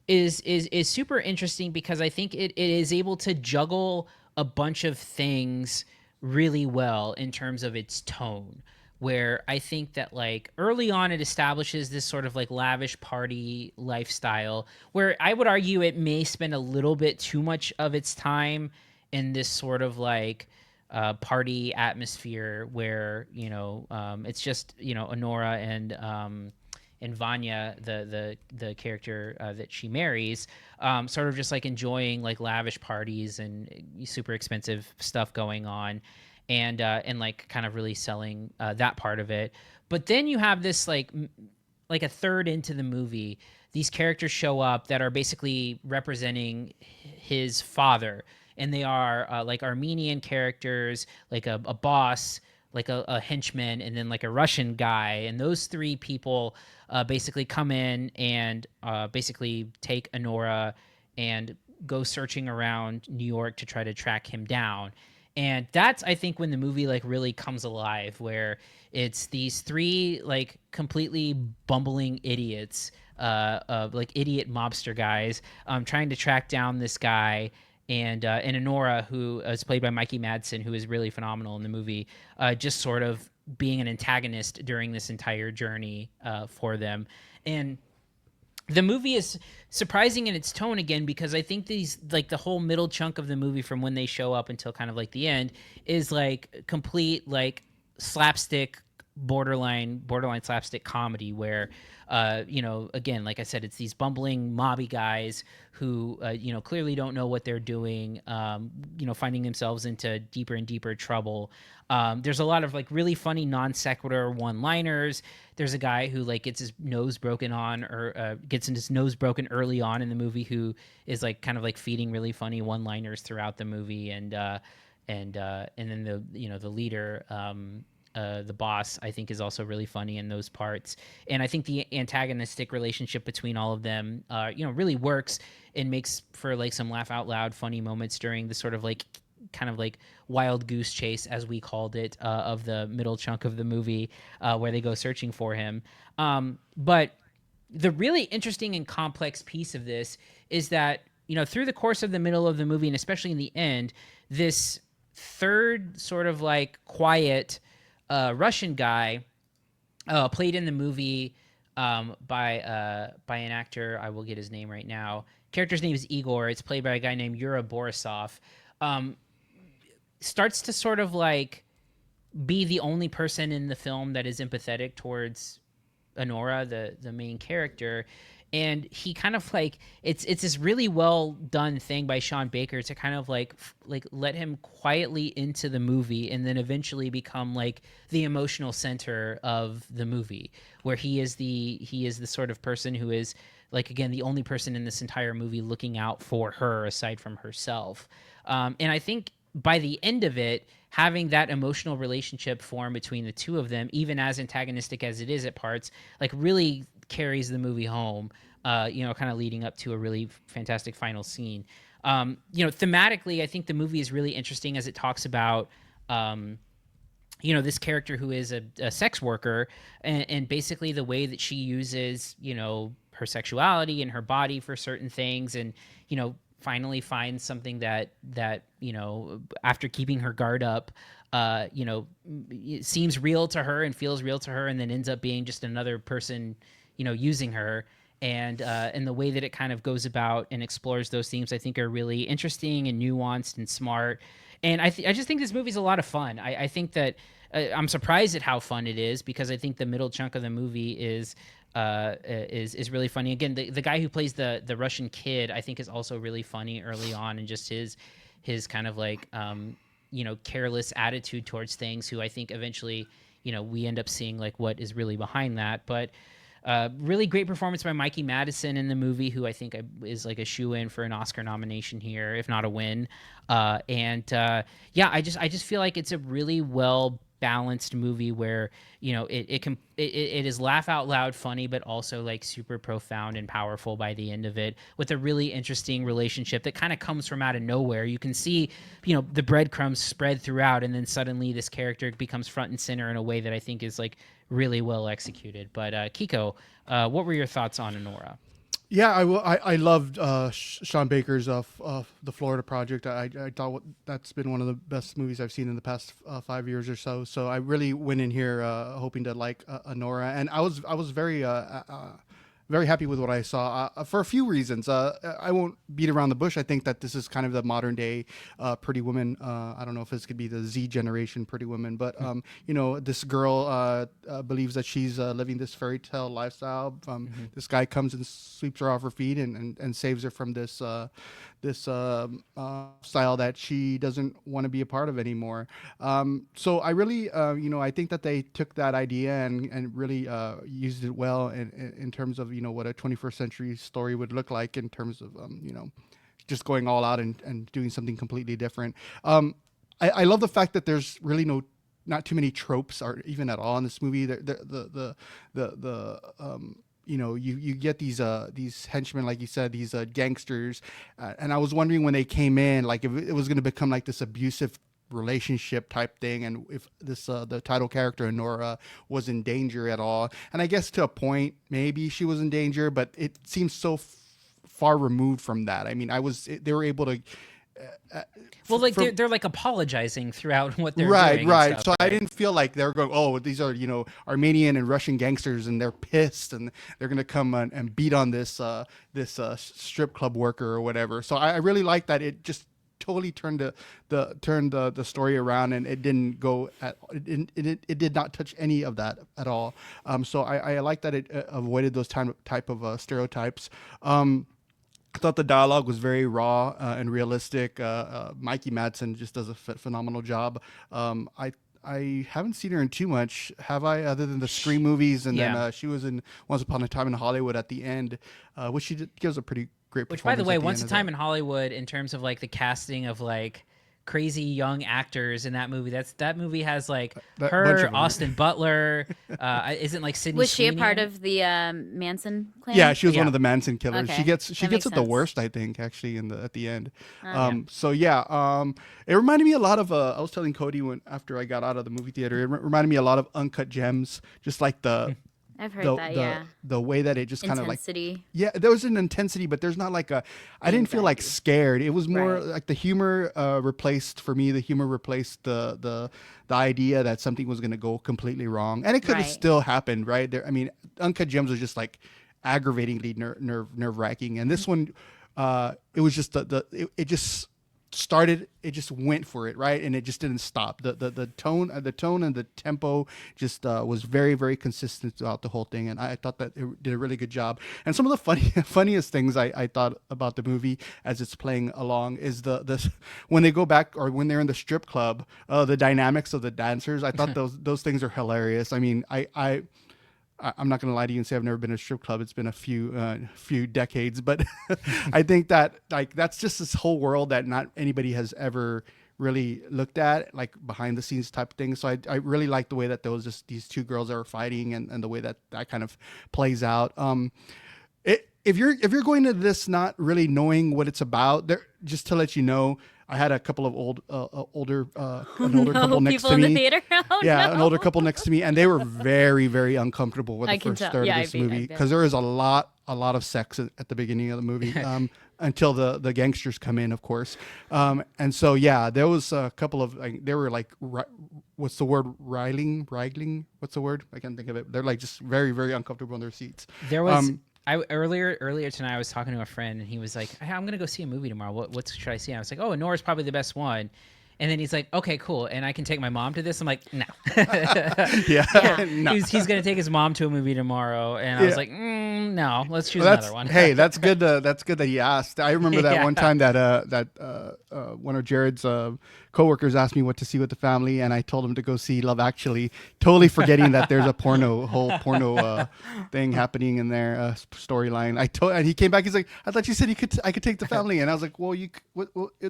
is super interesting because I think it is able to juggle a bunch of things really well in terms of its tone, where I think that like early on it establishes this sort of like lavish party lifestyle where I would argue it may spend a little bit too much of its time in this sort of like party atmosphere where, it's just, Anora and Vanya, the character that she marries, sort of just like enjoying like lavish parties and super expensive stuff going on. And like kind of really selling that part of it. But then you have this like a third into the movie, these characters show up that are basically representing his father. And they are like Armenian characters, like a boss, like a henchman, and then like a Russian guy. And those three people basically come in and basically take Anora and go searching around New York to try to track him down. And that's, I think, when the movie like really comes alive, where it's these three like completely bumbling idiots, like idiot mobster guys, trying to track down this guy, and Anora, who is played by Mikey Madsen, who is really phenomenal in the movie, just sort of being an antagonist during this entire journey for them. And the movie is surprising in its tone again, because I think these like the whole middle chunk of the movie from when they show up until kind of like the end is like complete like slapstick borderline slapstick comedy where again, like I said, it's these bumbling mobby guys who clearly don't know what they're doing, finding themselves into deeper and deeper trouble. There's a lot of like really funny non sequitur one-liners. There's a guy who like gets his nose broken early on in the movie, who is like kind of like feeding really funny one-liners throughout the movie, and then the leader, the boss, I think, is also really funny in those parts. And I think the antagonistic relationship between all of them, really works and makes for like some laugh out loud funny moments during the sort of like kind of like wild goose chase, as we called it, of the middle chunk of the movie, where they go searching for him. But the really interesting and complex piece of this is that, through the course of the middle of the movie, and especially in the end, this third sort of like quiet Russian guy, played in the movie by an actor. I will get his name right now. Character's name is Igor. It's played by a guy named Yura Borisov. Starts to sort of like be the only person in the film that is empathetic towards Anora, the main character. And he kind of like, it's this really well done thing by Sean Baker to kind of like let him quietly into the movie and then eventually become like the emotional center of the movie, where he is the sort of person who is like, again, the only person in this entire movie looking out for her aside from herself. And I think by the end of it, having that emotional relationship form between the two of them, even as antagonistic as it is at parts, like really carries the movie home, kind of leading up to a really fantastic final scene. Thematically, I think the movie is really interesting as it talks about, this character who is a sex worker and basically the way that she uses, her sexuality and her body for certain things, and, finally finds something that after keeping her guard up, it seems real to her and feels real to her, and then ends up being just another person, using her. And the way that it kind of goes about and explores those themes, I think, are really interesting and nuanced and smart. And I just think this movie's a lot of fun. I think that I'm surprised at how fun it is, because I think the middle chunk of the movie is really funny. Again, the guy who plays the Russian kid, I think, is also really funny early on, and just his kind of like careless attitude towards things, who I think eventually we end up seeing like what is really behind that. But really great performance by Mikey Madison in the movie, who I think is like a shoe-in for an Oscar nomination here, if not a win. I just feel like it's a really well balanced movie where it is laugh out loud funny, but also like super profound and powerful by the end of it, with a really interesting relationship that kind of comes from out of nowhere. You can see the breadcrumbs spread throughout, and then suddenly this character becomes front and center in a way that I think is like really well executed. But Kiko, what were your thoughts on Anora? Yeah, I loved Sean Baker's the Florida Project. I thought that's been one of the best movies I've seen in the past 5 years or so. So I really went in here hoping to like Anora, and I was very happy with what I saw for a few reasons. I won't beat around the bush. I think that this is kind of the modern day Pretty Woman. I don't know if this could be the Z generation Pretty Woman, but this girl believes that she's living this fairy tale lifestyle. This guy comes and sweeps her off her feet and saves her from this style that she doesn't want to be a part of anymore. So I really, I think that they took that idea and really used it well in terms of, what a 21st century story would look like, in terms of, just going all out and doing something completely different. I love the fact that there's really not too many tropes, or even at all, in this movie. You get these henchmen, like you said, these gangsters, and I was wondering when they came in, like if it was going to become like this abusive relationship type thing, and if this the title character Anora was in danger at all. And I guess to a point maybe she was in danger, but it seems so far removed from that. I mean, they were able to they're like apologizing throughout what they're doing. Right. So I didn't feel like they were going, oh, these are, Armenian and Russian gangsters, and they're pissed and they're going to come and beat on this strip club worker or whatever. So I really like that it just totally turned the story around, and it didn't go it did not touch any of that at all. So I like that it avoided those type of stereotypes. I thought the dialogue was very raw and realistic. Mikey Madsen just does a phenomenal job. I haven't seen her in too much, have I? Other than the Scream movies, and then she was in Once Upon a Time in Hollywood at the end, which she gives a pretty great performance. Which, by the way, Once a Time in Hollywood, in terms of like the casting of like crazy young actors in that movie, that movie has like her, Austin Butler, isn't like Sydney Was she Sweeney a part of the Manson clan? Yeah, she was one of the Manson killers. Okay. She gets it the worst, I think, actually, at the end. So yeah, it reminded me a lot of I was telling Cody after I got out of the movie theater, it reminded me a lot of Uncut Gems, just like the I've heard that. Yeah. the way that it just kind of like Intensity. there was an intensity, but there's not like I didn't feel like Anxiety. scared. It was more Right. like the humor replaced the idea that something was going to go completely wrong, and it could have Right. still happened, right? There, I mean, Uncut Gems was just like aggravatingly nerve wracking, and this one, it was just it just started, it just went for it, right, and it just didn't stop. The tone and the tempo just was very, very consistent throughout the whole thing, and I thought that it did a really good job. And some of the funniest things I thought about the movie as it's playing along is the when they go back, or when they're in the strip club, the dynamics of the dancers. I thought those things are hilarious. I mean, I'm not going to lie to you and say I've never been to a strip club. It's been a few decades, but I think that like that's just this whole world that not anybody has ever really looked at, like behind the scenes type of thing. So I really like the way that there was just these two girls that were fighting, and the way that kind of plays out. If you're going to this not really knowing what it's about, there, just to let you know, I had a couple of an older couple next People to in me. the theater. Oh, Yeah, no. an older couple next to me, and they were very, very uncomfortable with I the can first tell. third Yeah, of I this bet- I movie, bet. because there is a lot of sex at the beginning of the movie, until the gangsters come in, of course. And so yeah, there was a couple of like, they were like, what's the word? Riling? What's the word? I can't think of it. They're like just very, very uncomfortable in their seats. There was earlier tonight. I was talking to a friend, and he was like, "Hey, I'm gonna go see a movie tomorrow. What should I see?" And I was like, "Oh, Anora's probably the best one." And then he's like, "Okay, cool. And I can take my mom to this." I'm like, "No." Yeah. No. He's gonna take his mom to a movie tomorrow, and I was Yeah. like, "No, let's choose Well, another one." Hey, that's good. That's good that he asked. I remember that Yeah. one time that one of Jared's coworkers asked me what to see with the family, and I told him to go see Love Actually, totally forgetting that there's a whole porno thing happening in there, storyline. And he came back. He's like, "I thought you said I could take the family," and I was like, "Well, it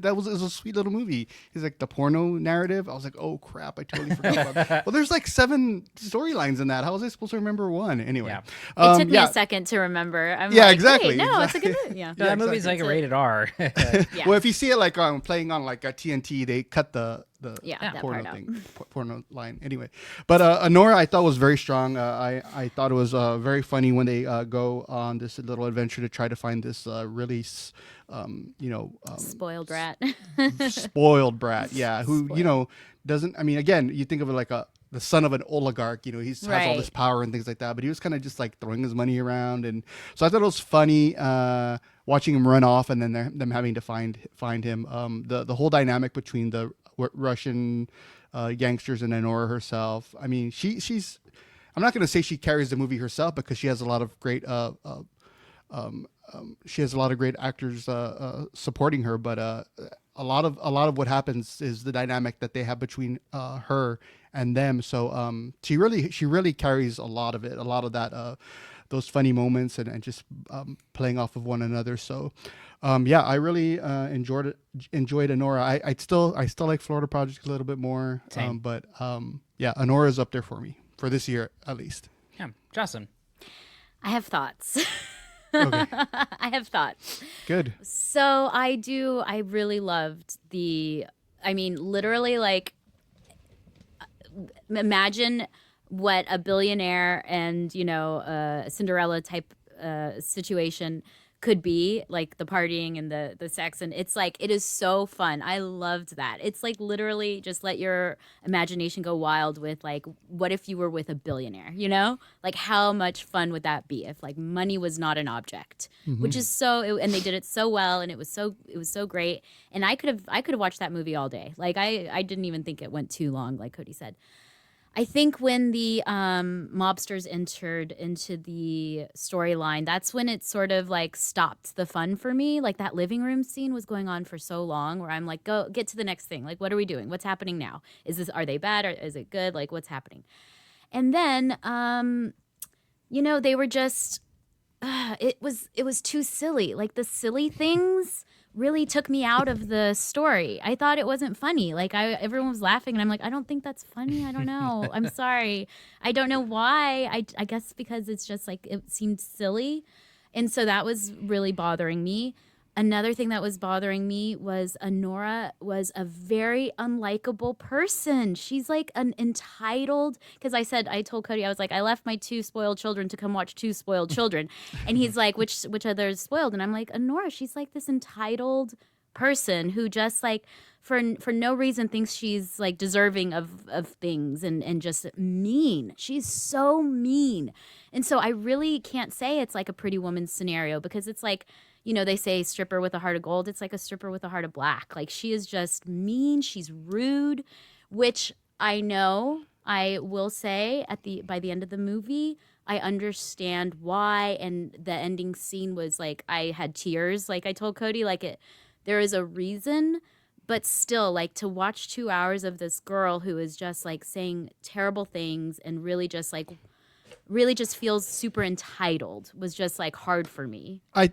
was a sweet little movie." He's like, "The porno narrative." I was like, "Oh crap, I totally forgot about that." Well, there's like 7 storylines in that. How was I supposed to remember one? Anyway, Yeah. It took me yeah. a second to remember. I'm Yeah, like, exactly, Wait, no, it's a exactly. good movie. Yeah. No, that movie's exactly. like a rated R. Yeah. Well, if you see it like playing on like a TNT, they cut the Yeah, that porno part out. thing, porno line. Anyway, but Anora I thought was very strong. I thought it was very funny when they go on this little adventure to try to find this really, Spoiled brat. spoiled brat. Yeah, who Spoiled. doesn't. I mean, again, you think of it like the son of an oligarch. He has all Right. this power and things like that. But he was kind of just like throwing his money around, and so I thought it was funny watching him run off, and then them having to find him. The whole dynamic between the Russian gangsters and Anora herself. I mean, she's. I'm not going to say she carries the movie herself, because she has a lot of great. She has a lot of great actors supporting her, but a lot of what happens is the dynamic that they have between her and them. So she really carries a lot of it, a lot of that, those funny moments, and just playing off of one another. So yeah, I really enjoyed Anora. I still like Florida Project a little bit more, Same. but yeah, Anora's up there for me for this year at least. Yeah, Jocelyn. I have thoughts. Okay, I have thoughts. good. So I really loved literally, like, imagine what a billionaire and, a Cinderella type situation could be, like the partying and the sex. And it's like, it is so fun. I loved that. It's like literally just let your imagination go wild with, like, what if you were with a billionaire, Like, how much fun would that be if, like, money was not an object, which is and they did it so well, and it was so great. And I could have watched that movie all day. Like, I didn't even think it went too long, like Cody said. I think when the mobsters entered into the storyline, that's when it sort of like stopped the fun for me. Like, that living room scene was going on for so long, where I'm like, go get to the next thing. Like, what are we doing? What's happening now? Are they bad, or is it good? Like, what's happening? And then, they were just, it was too silly. Like, the silly things really took me out of the story. I thought it wasn't funny. Like, everyone was laughing, and I'm like, I don't think that's funny. I don't know. I'm sorry. I don't know why. I guess because it's just like, it seemed silly. And so that was really bothering me. another thing that was bothering me was Anora was a very unlikable person. She's like an entitled, because I told Cody, I was like, I left my 2 spoiled children to come watch 2 spoiled children. And he's like, which others spoiled? And I'm like, Anora, she's like this entitled person who just like for no reason thinks she's like deserving of things and just mean. She's so mean. And so I really can't say it's like a Pretty Woman scenario, because it's like, you know, they say stripper with a heart of gold. It's like a stripper with a heart of black. Like, she is just mean. She's rude, which I know, I will say by the end of the movie, I understand why. And the ending scene was like, I had tears. Like I told Cody, there is a reason, but still, like, to watch 2 hours of this girl who is just like saying terrible things and really just feels super entitled was just like hard for me. I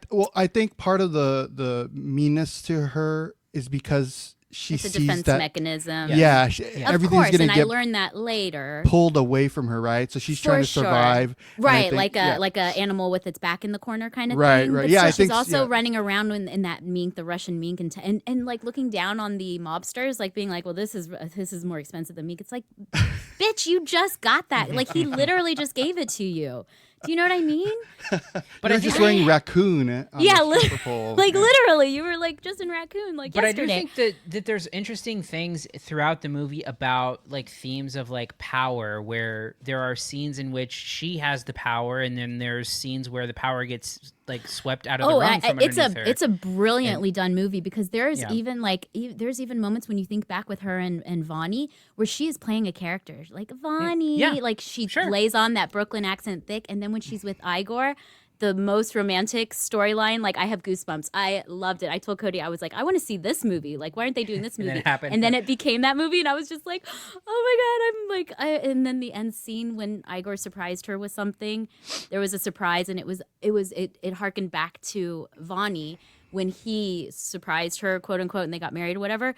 think part of the meanness to her is because she it's a sees defense that mechanism. Yeah, Of everything's course, gonna and I get learned that later. pulled away from her, right? So she's trying to For sure. survive, and I Right, think- like a animal with its back in the corner kind of Right, thing. right. But Yeah, still, I she's think also running around in that mink, the Russian mink, and like looking down on the mobsters, like being like, well, this is more expensive than mink. It's like, bitch, you just got that. Like, he literally just gave it to you. Do you know what I mean? But you're just wearing raccoon. On the stripper pole. Like literally, you were like just in raccoon like But yesterday. I do think that there's interesting things throughout the movie about like themes of like power, where there are scenes in which she has the power, and then there's scenes where the power gets like swept out of the rug from underneath her. It's a brilliantly done movie, because there's Yeah. even like there's even moments when you think back with her and Vonnie where she is playing a character like Vonnie, Yeah. like she Sure. lays on that Brooklyn accent thick, and then when she's with Igor, the most romantic storyline, like I have goosebumps. I loved it. I told Cody, I was like, I want to see this movie. Like, why aren't they doing this And movie? then it happened. And then it became that movie, and I was just like, oh my god, and then the end scene when Igor surprised her with something, there was a surprise, and it harkened back to Vonnie when he surprised her, quote unquote, and they got married or whatever,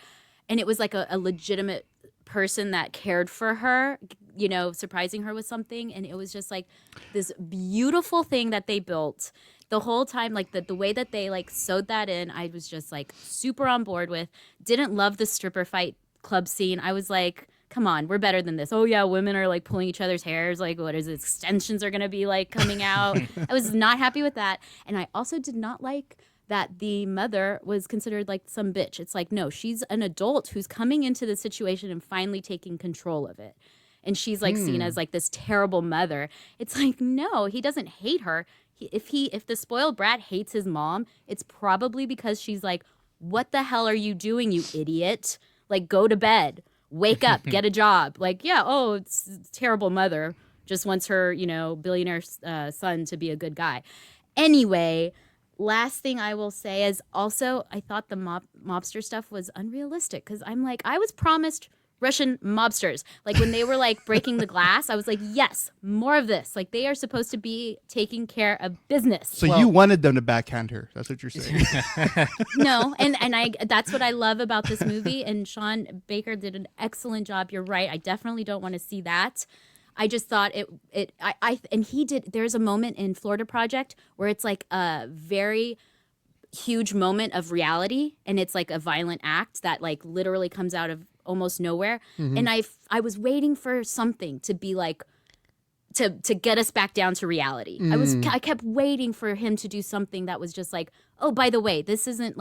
and it was like a legitimate person that cared for her, you know, surprising her with something. And it was just like this beautiful thing that they built the whole time. Like the way that they like sewed that in, I was just like super on board with. Didn't love the stripper fight club scene. I was like, come on, we're better than this. Oh yeah, women are like pulling each other's hairs. Like, what is it? Extensions are gonna be like coming out. I was not happy with that. And I also did not like that the mother was considered like some bitch. It's like, no, she's an adult who's coming into the situation and finally taking control of it. And she's like seen as like this terrible mother. It's like, no, he doesn't hate her. If the spoiled brat hates his mom, it's probably because she's like, what the hell are you doing, you idiot? Like, go to bed, wake up, get a job. Like, yeah, oh, it's terrible mother. Just wants her, you know, billionaire son to be a good guy. Anyway, last thing I will say is also I thought the mobster stuff was unrealistic, because I'm like, I was promised Russian mobsters. Like when they were like breaking the glass, I was like, yes, more of this. Like they are supposed to be taking care of business. So you wanted them to backhand her. That's what you're saying. No, and I that's what I love about this movie. And Sean Baker did an excellent job. You're right. I definitely don't want to see that. I just thought and he did. There's a moment in Florida Project where it's like a very huge moment of reality, and it's like a violent act that like literally comes out of almost nowhere. Mm-hmm. And I was waiting for something to be like to get us back down to reality. I kept waiting for him to do something that was just like, oh, by the way, this isn't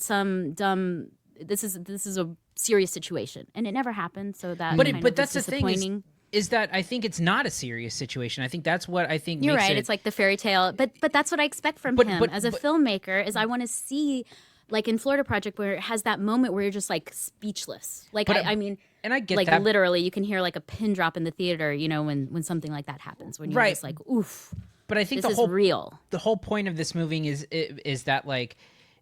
some dumb. This is a serious situation, and it never happened. So that But that's the thing disappointing. is that I think it's not a serious situation. I think that's what I think You're makes right. it. It's like the fairy tale, but that's what I expect from him as a filmmaker. Is I want to see, like in Florida Project, where it has that moment where you're just like speechless. Like I mean, and I get like that. literally, you can hear like a pin drop in the theater. You know, when something like that happens, when you're Right. just like, oof, But I think this the is real. The whole point of this movie is that like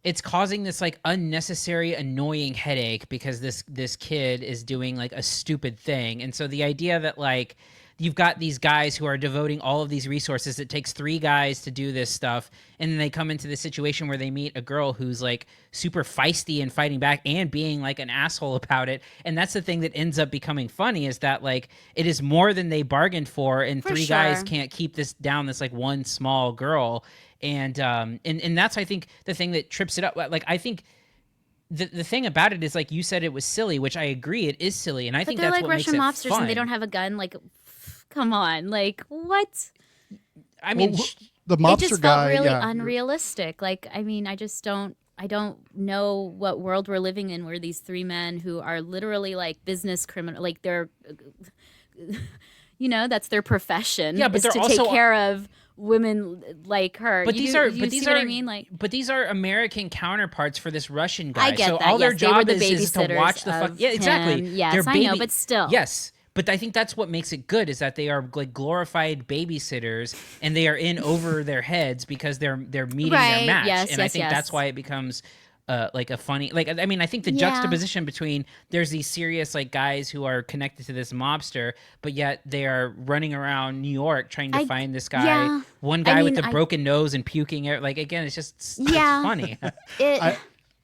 it's causing this like unnecessary annoying headache because this kid is doing like a stupid thing. And so the idea that like you've got these guys who are devoting all of these resources. It takes 3 guys to do this stuff, and then they come into the situation where they meet a girl who's like super feisty and fighting back and being like an asshole about it. And that's the thing that ends up becoming funny, is that like it is more than they bargained for, and For 3 sure. guys can't keep this down, this like one small girl. And that's, I think, the thing that trips it up. Like, I think the thing about it is, like you said, it was silly, which I agree, it is silly, and I think they're that's like what makes Russian it mobsters fun. and they don't have a gun. Like, come on, like what? I mean, Well, the It mobster just guy, felt really yeah. unrealistic. Like, I mean, I don't know what world we're living in where these 3 men who are literally like business criminal, like they're, that's their profession. Yeah, but is they're to also take care of women like her. But you these see are what I mean? Like, but these are American counterparts for this Russian guy. I get so that. all their Yes, they were job the is to babysitters watch the fuck. of Yeah, exactly. him. Yes, They're I know, but still. Yes, but I think that's what makes it good, is that they are like glorified babysitters, and they are in over their heads because they're meeting Right, their match. yes, and I yes, think yes. that's why it becomes like a funny, like, I mean, I think the Yeah. juxtaposition between there's these serious like guys who are connected to this mobster, but yet they are running around New York trying to find this guy. yeah. One guy with mean, the broken nose and puking air. Like, again, it's just it's Yeah. funny.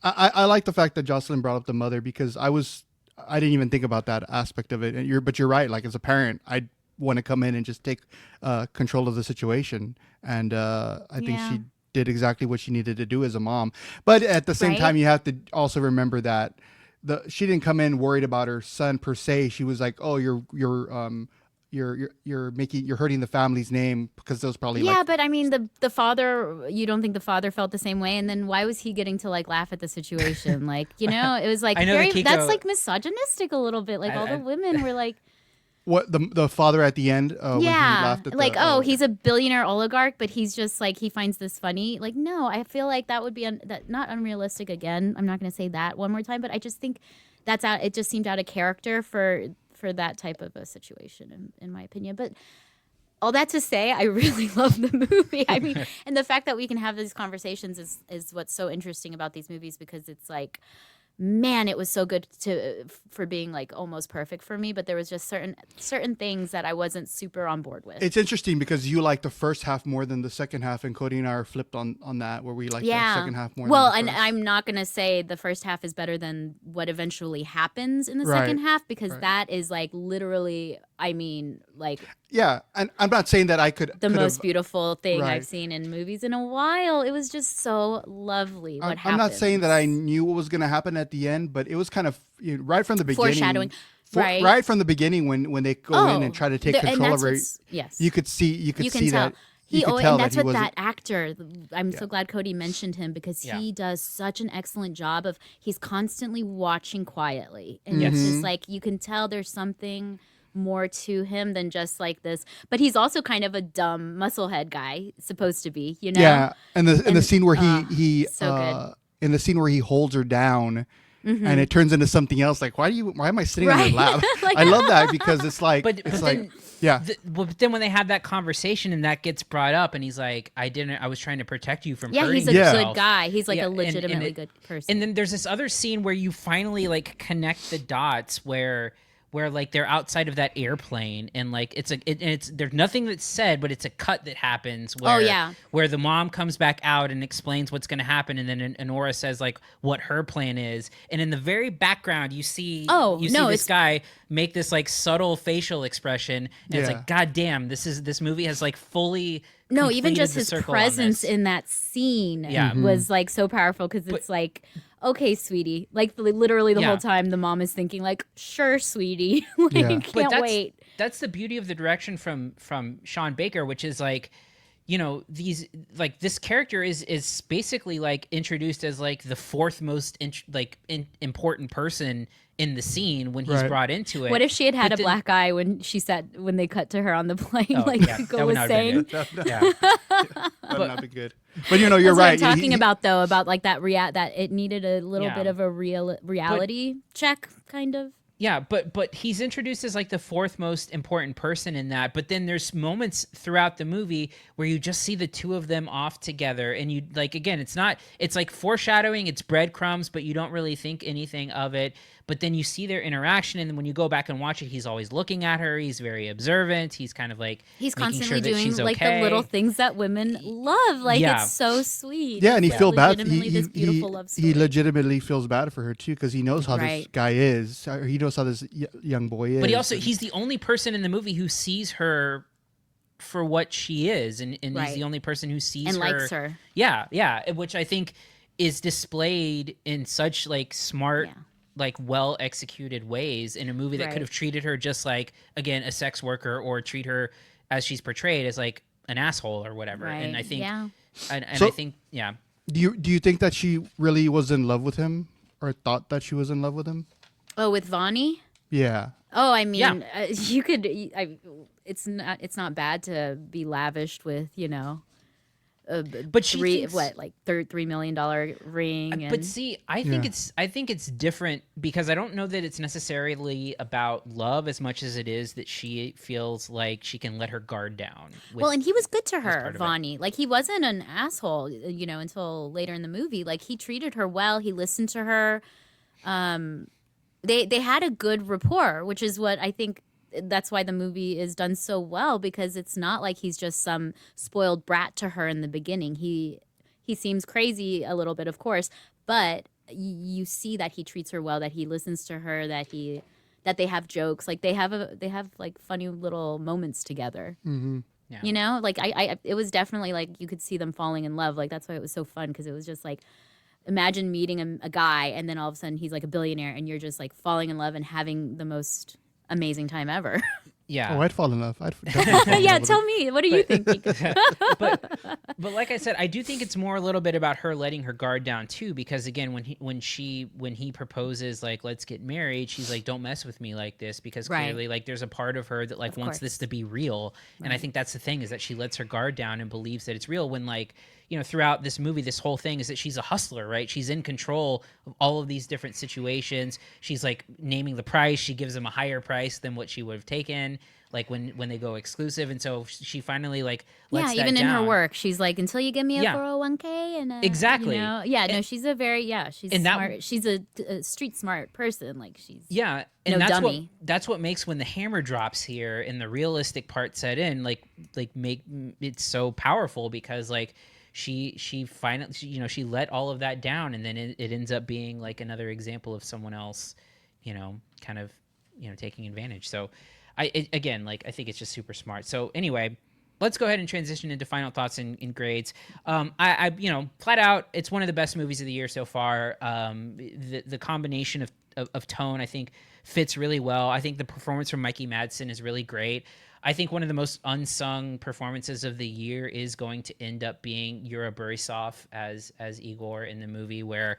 I like the fact that Jocelyn brought up the mother, because I didn't even think about that aspect of it. And but you're right. Like, as a parent, I'd want to come in and just take control of the situation. And I think Yeah. she did exactly what she needed to do as a mom. But at the same Right? time, you have to also remember that she didn't come in worried about her son per se. She was like, oh, you're hurting the family's name, because those probably Yeah, like, but I mean, the father, you don't think the father felt the same way? And then why was he getting to like laugh at the situation? Like, it was like I know that very, Kiko- that's like misogynistic a little bit. Like all the women were like, what the father at the end when he yeah, laughed at like, the, he's a billionaire oligarch, but he's just like, he finds this funny. Like, no, I feel like that would be that not unrealistic. Again, I'm not going to say that one more time, but I just think that's out. It just seemed out of character for that type of a situation, in my opinion. But all that to say, I really love the movie. I mean, and the fact that we can have these conversations is what's so interesting about these movies, because it's like, man, it was so good for being like almost perfect for me, but there was just certain things that I wasn't super on board with. It's interesting because you like the first half more than the second half, and Cody and I are flipped on that, where we like the second half more. Well, than the and first. I'm not gonna say the first half is better than what eventually happens in the Right. second half, because Right. that is like literally, I mean, like Yeah, and I'm not saying that I could the most beautiful thing Right. I've seen in movies in a while. It was just so lovely. What I'm not saying that I happens. knew what was going to happen at the end, but it was kind of right from the beginning. Foreshadowing. Right. Right from the beginning, when they go in and try to take and control that's of her, what's- yes. you could see You can see tell. that. You could And tell that's that he what wasn't. that actor. I'm so glad Cody mentioned him, because he does such an excellent job of. He's constantly watching quietly, and it's just like you can tell there's something more to him than just like this. But he's also kind of a dumb musclehead guy, supposed to be, Yeah, and the scene where he so good. in the scene where he holds her down. And it turns into something else. Like, why am I sitting on Right. your lap? Like- I love that, because it's like, But it's then- like, yeah. But then when they have that conversation and that gets brought up, and he's like, I was trying to protect you from Yeah, hurting he's a Yeah. yourself." good guy. He's like Yeah, a and legitimately good person. And then there's this other scene where you finally like connect the dots, where like they're outside of that airplane, and like it's there's nothing that's said, but it's a cut that happens where where the mom comes back out and explains what's going to happen, and then Anora says like what her plan is, and in the very background you see this guy make this like subtle facial expression, and it's like, god damn, this movie has like fully no, even completed just the his circle on presence this. in that scene Yeah. was like so powerful, because it's like, okay, sweetie, like literally the whole time the mom is thinking like, sure, sweetie, like Yeah. But can't wait. That's the beauty of the direction from Sean Baker, which is like, these like this character is basically like introduced as like the fourth most important person in the scene when he's Right. brought into it. What if she had But a then- black eye when they cut to her on the plane, Oh, like yeah, Kiko that would was not have been saying? good. Yeah. That would not be good. But you're That's right. what I'm talking about, though, about like that that it needed a little Yeah. bit of a reality check, kind of. Yeah, but he's introduced as like the fourth most important person in that. But then there's moments throughout the movie where you just see the two of them off together, and you like, again, it's like foreshadowing, it's breadcrumbs, but you don't really think anything of it. but then you see their interaction, and then when you go back and watch it, he's always looking at her. He's very observant. He's kind of like he's making constantly sure that doing she's like the okay. little things that women love. Like Yeah. it's so sweet. Yeah, and he It's feel bad. legitimately this beautiful love story. He legitimately feels bad for her too, because he knows how this Right. guy is. He knows how this young boy is. But he's the only person in the movie who sees her for what she is, and he's Right. the only person who sees and her. likes her. Yeah, which I think is displayed in such like smart, Yeah. like well executed ways in a movie that Right. could have treated her just like, again, a sex worker, or treat her as she's portrayed as like an asshole or whatever. And I Right. think, Yeah. and So- I think, yeah. Do you think that she really was in love with him, or thought that she was in love with him? Oh, with Vonnie? Yeah. Oh, I mean, Yeah. you could. It's not bad to be lavished with, But she thinks- like $3 million ring. But and- see, I think Yeah. it's different, because I don't know that it's necessarily about love as much as it is that she feels like she can let her guard down. well, and he was good to part her, of it. Vonnie. Like he wasn't an asshole, until later in the movie. Like he treated her well. He listened to her. They had a good rapport, which is what I think. That's why the movie is done so well, because it's not like he's just some spoiled brat to her in the beginning. He seems crazy a little bit, of course, but you see that he treats her well, that he listens to her, that they have jokes, like they have like funny little moments together. Mm-hmm. Yeah. Like I it was definitely like you could see them falling in love. Like that's why it was so fun, because it was just like, imagine meeting a guy and then all of a sudden he's like a billionaire and you're just like falling in love and having the most amazing time ever. Yeah. Oh, I'd fall in love. I'd definitely fall in Yeah, love with tell him. me, what do you think? Kiko? but like I said, I do think it's more a little bit about her letting her guard down too, because again, when he proposes like, let's get married, she's like, don't mess with me like this, because Right. clearly like there's a part of her that like Of wants course. this to be real. And I think that's the thing, is that she lets her guard down and believes that it's real, when like, throughout this movie, this whole thing is that she's a hustler, right? She's in control of all of these different situations. She's like naming the price. She gives him a higher price than what she would have taken, like when they go exclusive. And so she finally like lets Yeah, that even in her down. work, she's like, until you give me a Yeah. 401k and Exactly. Yeah, no, she's a very she's and that- smart. She's a street smart person. Like she's Yeah, and No that's dummy. that's what makes, when the hammer drops here and the realistic part set in, like make it so powerful, because like she finally she let all of that down, and then it ends up being like another example of someone else, kind of taking advantage. So again, like I think it's just super smart. So anyway, let's go ahead and transition into final thoughts and grades. I flat out, it's one of the best movies of the year so far. The combination of tone, I think, fits really well. I think the performance from Mikey Madsen is really great. I think one of the most unsung performances of the year is going to end up being Yura Borisov as Igor in the movie, where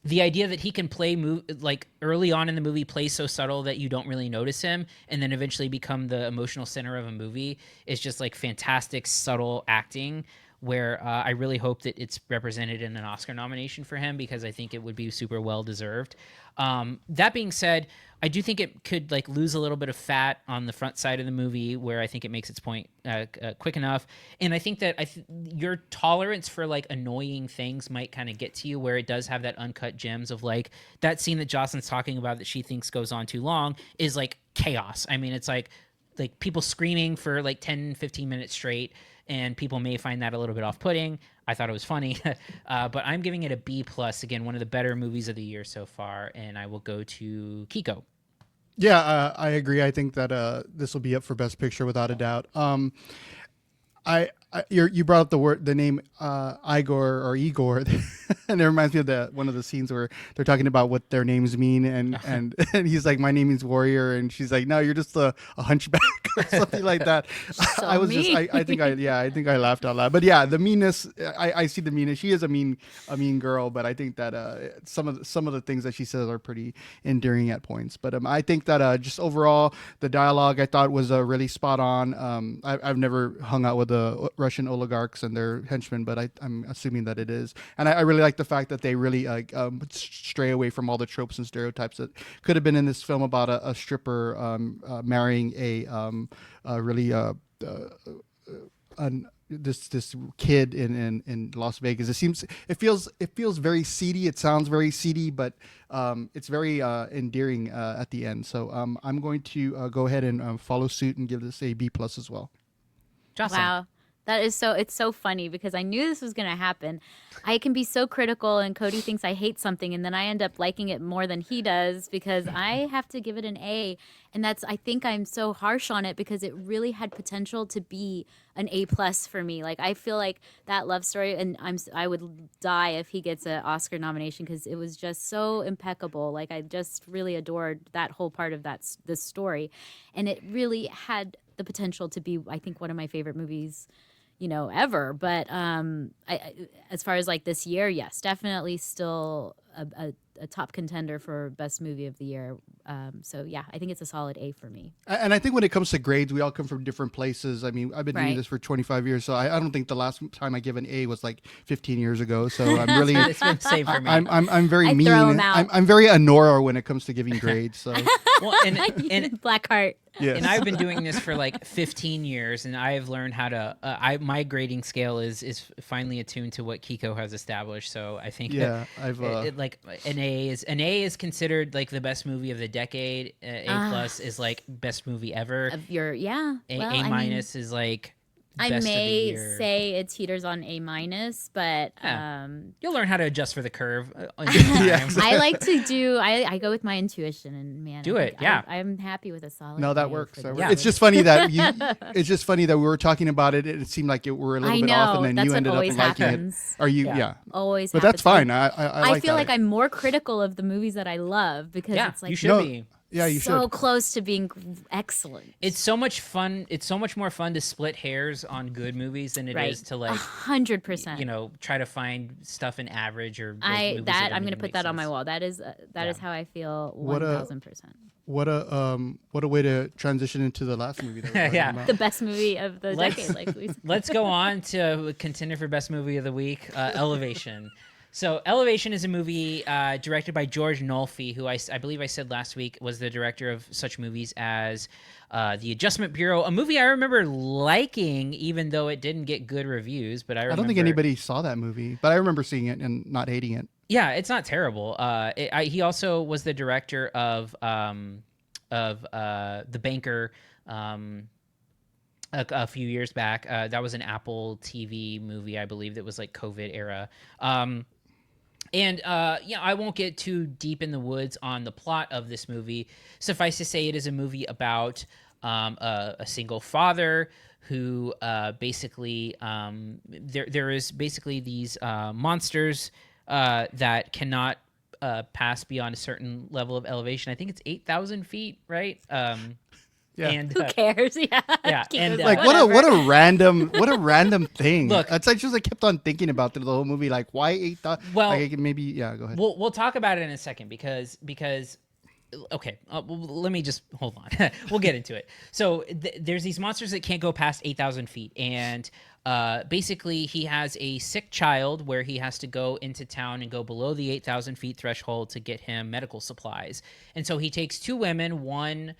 the idea that he can play like early on in the movie, play so subtle that you don't really notice him, and then eventually become the emotional center of a movie, is just like fantastic, subtle acting, where I really hope that it's represented in an Oscar nomination for him, because I think it would be super well deserved. That being said, I do think it could like lose a little bit of fat on the front side of the movie, where I think it makes its point quick enough. And I think that your tolerance for like annoying things might kind of get to you, where it does have that uncut gems of like that scene that Jocelyn's talking about that she thinks goes on too long is like chaos. I mean, it's like people screaming for like 10, 15 minutes straight, and people may find that a little bit off-putting. I thought it was funny, but I'm giving it a B+. Again, one of the better movies of the year so far, and I will go to Kiko. Yeah, I agree. I think that this will be up for Best Picture without a doubt. You brought up the name Igor or Igor, and it reminds me of one of the scenes where they're talking about what their names mean, and he's like, my name is Warrior, and she's like, no, you're just a hunchback or something like that. So I was mean. I think I laughed out loud. But yeah, the meanness, I see the meanness. She is a mean girl, but I think that some of the things that she says are pretty endearing at points. But I think that just overall the dialogue I thought was really spot on. I've never hung out with the Russian oligarchs and their henchmen, but I'm assuming that it is. And I really like the fact that they really stray away from all the tropes and stereotypes that could have been in this film about a stripper marrying a really this kid in Las Vegas. It feels very seedy. It sounds very seedy, but it's very endearing at the end. So I'm going to go ahead and follow suit and give this a B+ as well. Jocelyn. Wow. It's so funny because I knew this was going to happen. I can be so critical and Cody thinks I hate something and then I end up liking it more than he does because I have to give it an A. And I think I'm so harsh on it because it really had potential to be an A+ for me. Like, I feel like that love story, and I would die if he gets an Oscar nomination because it was just so impeccable. Like, I just really adored that whole part of this story. And it really had the potential to be, I think, one of my favorite movies ever. But as far as like this year, yes, definitely still a top contender for best movie of the year. So yeah, I think it's a solid A for me. And I think when it comes to grades, we all come from different places. I mean, I've been doing this for 25 years, so I don't think the last time I give an A was like 15 years ago. So I'm really, It's been the same for me. I'm very mean. throw 'em out. I'm very Anora when it comes to giving grades. So Well, and Blackheart. yes. And I've been doing this for like 15 years, and I've learned how to. My grading scale is finally attuned to what Kiko has established. So I think like an A is considered like the best movie of the decade. A+ is like best movie ever. Of your A- is like I best of the may year. say it teeters on A-, but You'll learn how to adjust for the curve. Yes. I like to do. I go with my intuition, and man, Do it, yeah. I'm happy with a solid. No, that A works. for That this works. Yeah. It's just funny that it's just funny that we were talking about it. It seemed like we're a little I bit know, off, and then that's you what ended up always liking happens. it. Are you? Yeah. Yeah. Always, But happens. that's fine. I like feel that. like I'm more critical of the movies that I love because Yeah, it's like you should No. be. Yeah, you so should. close to being excellent. It's so much fun. It's so much more fun to split hairs on good movies than it is Right. to like 100%. try to find stuff in average or I'm going to put that on my wall. That is Yeah. how I feel. What a- 1000%. What a way to transition into the last movie that we're talking Yeah. about. The best movie of the Let's- decade, like we said. Let's go on to contender for best movie of the week, Elevation. So Elevation is a movie directed by George Nolfi, who I believe I said last week was the director of such movies as The Adjustment Bureau, a movie I remember liking, even though it didn't get good reviews. But I don't think anybody saw that movie, but I remember seeing it and not hating it. Yeah, it's not terrible. He also was the director of The Banker. A few years back, that was an Apple TV movie, I believe, that was like COVID era. I won't get too deep in the woods on the plot of this movie. Suffice to say, it is a movie about a single father who basically there is basically these monsters that cannot pass beyond a certain level of elevation. I think it's 8,000 feet, right? Yeah. And Who cares? Yeah. Yeah, Keep and, it Like whatever. what a random thing. Look- that's like just I kept on thinking about the whole movie. Like why 8,000? Well- like, maybe go ahead. We'll talk about it in a second because okay, let me just hold on. We'll get into it. So there's these monsters that can't go past 8,000 feet, and basically he has a sick child where he has to go into town and go below the 8,000 feet threshold to get him medical supplies. And so he takes two women, one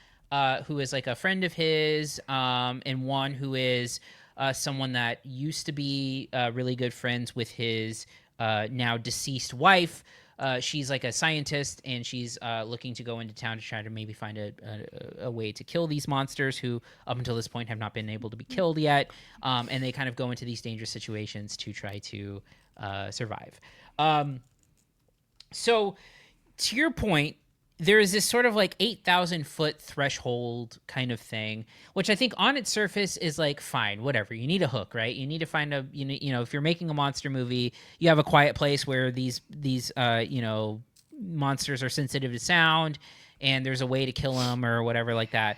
who is like a friend of his, and one who is someone that used to be really good friends with his now deceased wife. She's like a scientist, and she's looking to go into town to try to maybe find a way to kill these monsters who, up until this point, have not been able to be killed yet. And they kind of go into these dangerous situations to try to survive. So, to your point, there is this sort of like 8,000 foot threshold kind of thing, which I think on its surface is like, fine, whatever. You need a hook, right? You need to find if you're making a monster movie, you have a quiet place where these monsters are sensitive to sound and there's a way to kill them or whatever like that.